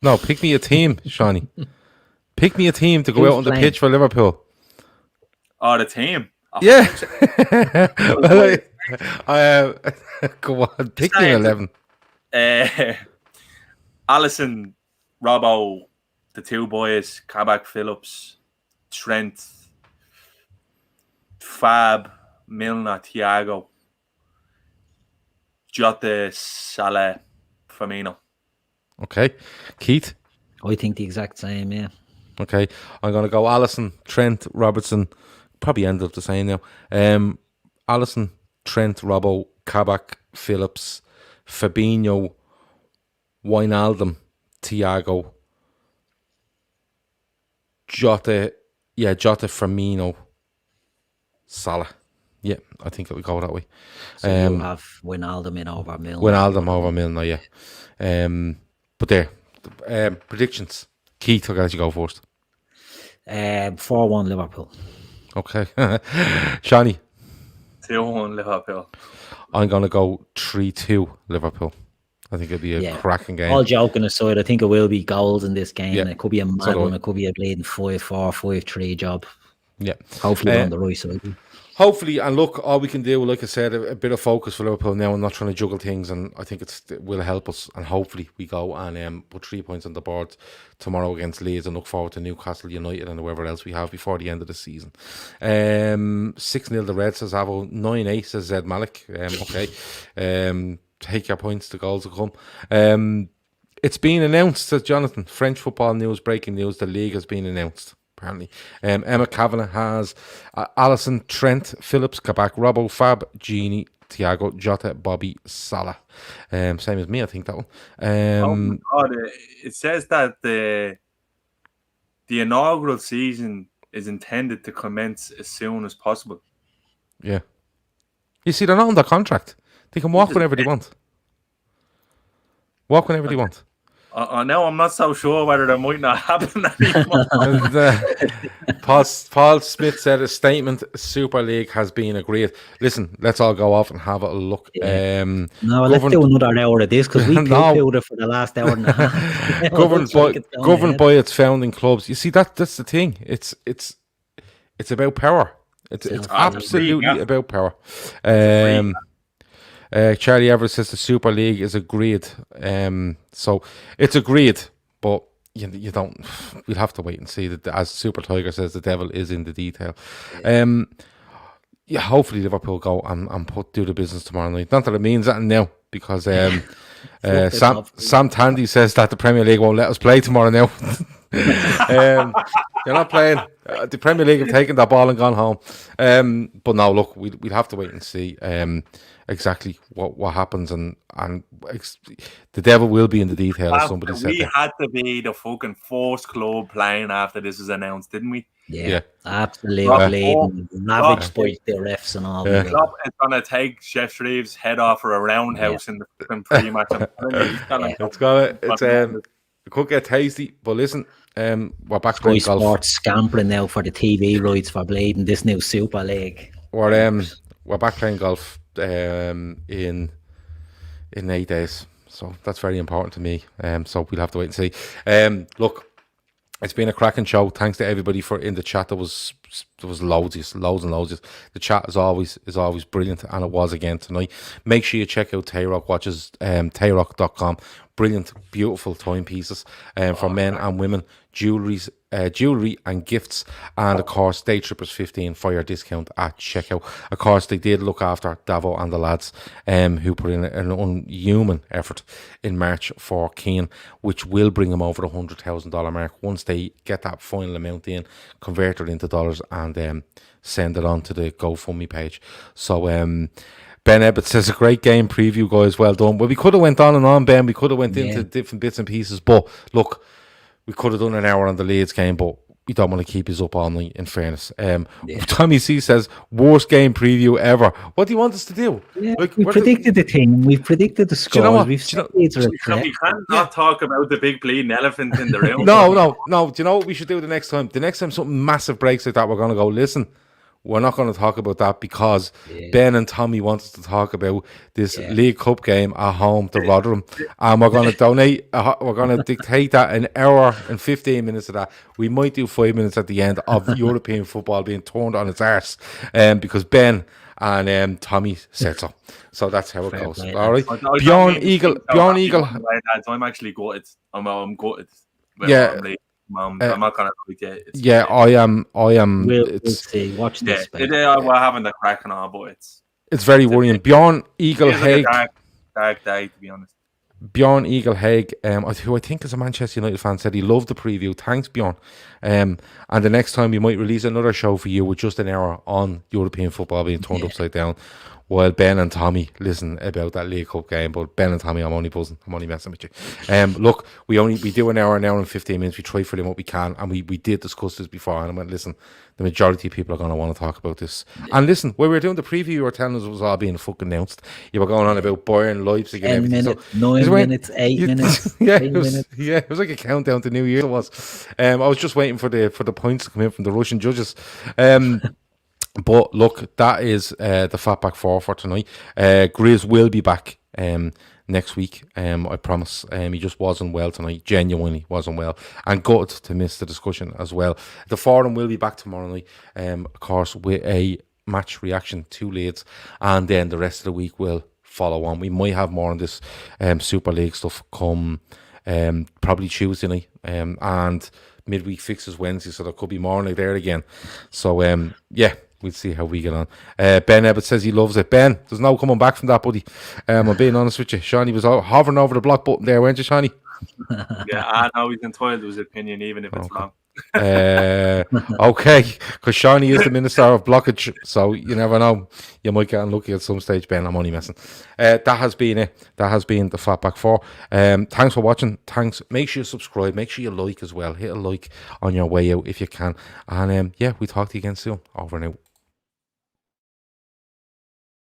A: No, pick me a team, Seany. Pick me a team to go out on the pitch for Liverpool.
B: Oh, the team? Oh,
A: yeah. Go on, pick me 11.
B: Alisson, Robbo, the two boys, Kabak, Phillips, Trent, Fab, Milner, Thiago, Jota, Salah, Firmino. Okay. Keith?
C: I think the exact same, yeah.
A: Okay, I'm going to go Alisson, Trent, Robertson. Probably end up the same now. Alisson, Trent, Robbo, Kabak, Phillips, Fabinho, Wijnaldum, Thiago, Jota, Firmino, Salah. Yeah, I think it would go that way.
C: So you have Wijnaldum in over Milner.
A: Wijnaldum over Milner, yeah. But there, predictions. Keith, I'll let you go first.
C: 4-1 Liverpool.
A: Okay. Seany?
B: 2-1 Liverpool.
A: I'm going to go 3-2 Liverpool. I think it'll be a cracking game.
C: All joking aside, I think it will be goals in this game. Yeah. It could be a mad one. It could be a bleeding 5-4, 5-3 job.
A: Yeah.
C: Hopefully on the right side.
A: Hopefully, and look, all we can do, like I said, a bit of focus for Liverpool now and not trying to juggle things, and I think it will help us, and hopefully we go and put 3 points on the board tomorrow against Leeds and look forward to Newcastle United and whoever else we have before the end of the season. 6-0 the Reds, says Avo. 9-8 says Zed Malik. Okay. Take your points, the goals will come. It's been announced, says Jonathan, French football news, breaking news, the league has been announced. Apparently, Emma Kavanagh has Alisson, Trent, Phillips, Kabak, Robbo, Fab, Gini, Thiago, Jota, Bobby, Salah. Same as me, I think that one.
B: Oh my God, it says that the inaugural season is intended to commence as soon as possible.
A: Yeah. You see, they're not under contract. They can walk whenever they want. Walk whenever they want.
B: Now I'm not so sure whether that might not happen anymore.
A: Paul Smith said a statement, Super League has been agreed. Listen, let's all go off and have a look.
C: Yeah. Let's do another hour of this because we poo-pooed it for the last hour and a half.
A: governed by its founding clubs. You see, that's the thing. It's about power. It's absolutely about power. Charlie Everett says the Super League is agreed. So it's agreed, but you don't. We'll have to wait and see. That, as Super Tiger says, the devil is in the detail. Hopefully Liverpool go and do the business tomorrow night. Not that it means that now, because Sam Tandy says that the Premier League won't let us play tomorrow now. You're not playing. The Premier League have taken that ball and gone home. But no, look, we'll have to wait and see exactly what happens, and the devil will be in the detail, as somebody said.
B: We had to be the fucking fourth club playing after this was announced, didn't we?
C: Yeah. Absolutely. Ravaged by the refs and all.
B: Yeah. Klopp is going to take Chef Shreve's head off for a roundhouse in the pre-match.
A: It could get tasty, but listen, we're back playing golf.
C: Sports scampering now for the TV rights for bleeding this new Super League.
A: We're back playing golf in 8 days, so that's very important to me. So we'll have to wait and see. Look, it's been a cracking show. Thanks to everybody in the chat that was loads and loads. The chat is always brilliant, and it was again tonight. Make sure you check out Tayrock Watches, tayrock.com. Brilliant, beautiful timepieces for men and women, jewelry and gifts, and of course Daytrippers 15 for your discount at checkout. Of course, they did look after Davo and the lads who put in an unhuman effort in March for Keane, which will bring them over the $100,000 mark once they get that final amount in, convert it into dollars, and send it on to the GoFundMe page. So Ben Ebbett says, a great game preview, guys. Well done. Well, we could have went on and on, Ben. We could have went into different bits and pieces. But look, we could have done an hour on the Leeds game, but we don't want to keep us up all night, in fairness. Tommy C says, worst game preview ever. What do you want us to do?
C: Yeah, we predicted the team. We've predicted the scores.
A: You know
C: We've said Leeds are
B: we can't not talk about the big bleeding elephant in the room.
A: No. Do you know what we should do the next time? The next time something massive breaks like that, we're going to go, listen, we're not going to talk about that because Ben and Tommy want us to talk about this League Cup game at home to Rotherham, and we're going to donate. We're going to dictate that an hour and 15 minutes of that. We might do 5 minutes at the end of European football being turned on its arse, because Ben and Tommy said so. So that's how it goes. All right, Bjorn Eagle.
B: I'm actually gutted. I'm gutted. I'm not gonna it.
A: I am.
C: We'll see. Watch this.
B: We're having the crack and all, but
A: it's very worrying. Bjorn Eagle Haig,
B: dark day, to be honest.
A: Bjorn Eagle Haig, who I think is a Manchester United fan, said he loved the preview. Thanks, Bjorn. And the next time we might release another show for you with just an hour on European football being turned upside down, while Ben and Tommy listen about that League Cup game. But Ben and Tommy, I'm only buzzing. I'm only messing with you. Look, we do an hour and 15 minutes. We try for them what we can, and we did discuss this before. And I went, listen, the majority of people are going to want to talk about this. And listen, when we were doing the preview, you were telling us it was all being fucking announced. You were going on about Bayern, Leipzig, and everything.
C: 10 minutes, 9 minutes, 8 minutes.
A: It was like a countdown to New Year. It was. I was just waiting for the points to come in from the Russian judges. But look, that is the Fatback 4 for tonight. Grizz will be back next week, I promise. He just wasn't well tonight, genuinely wasn't well, and gutted to miss the discussion as well. The forum will be back tomorrow night, of course, with a match reaction to Leeds, and then the rest of the week will follow on. We might have more on this Super League stuff come probably Tuesday night, and midweek fixes Wednesday, so there could be more night there again. So we'll see how we get on. Ben Ebbett says he loves it. Ben, there's no coming back from that, buddy. I'm being honest with you. Shawnee was hovering over the block button there, weren't you, Shawnee?
B: I know he's entitled to his opinion, even if it's wrong.
A: Okay, because Shawnee is the minister of blockage, so you never know. You might get unlucky at some stage, Ben. I'm only messing. That has been it. That has been the Fatback 4. Thanks for watching. Thanks. Make sure you subscribe. Make sure you like as well. Hit a like on your way out if you can. And we talk to you again soon. Over and out.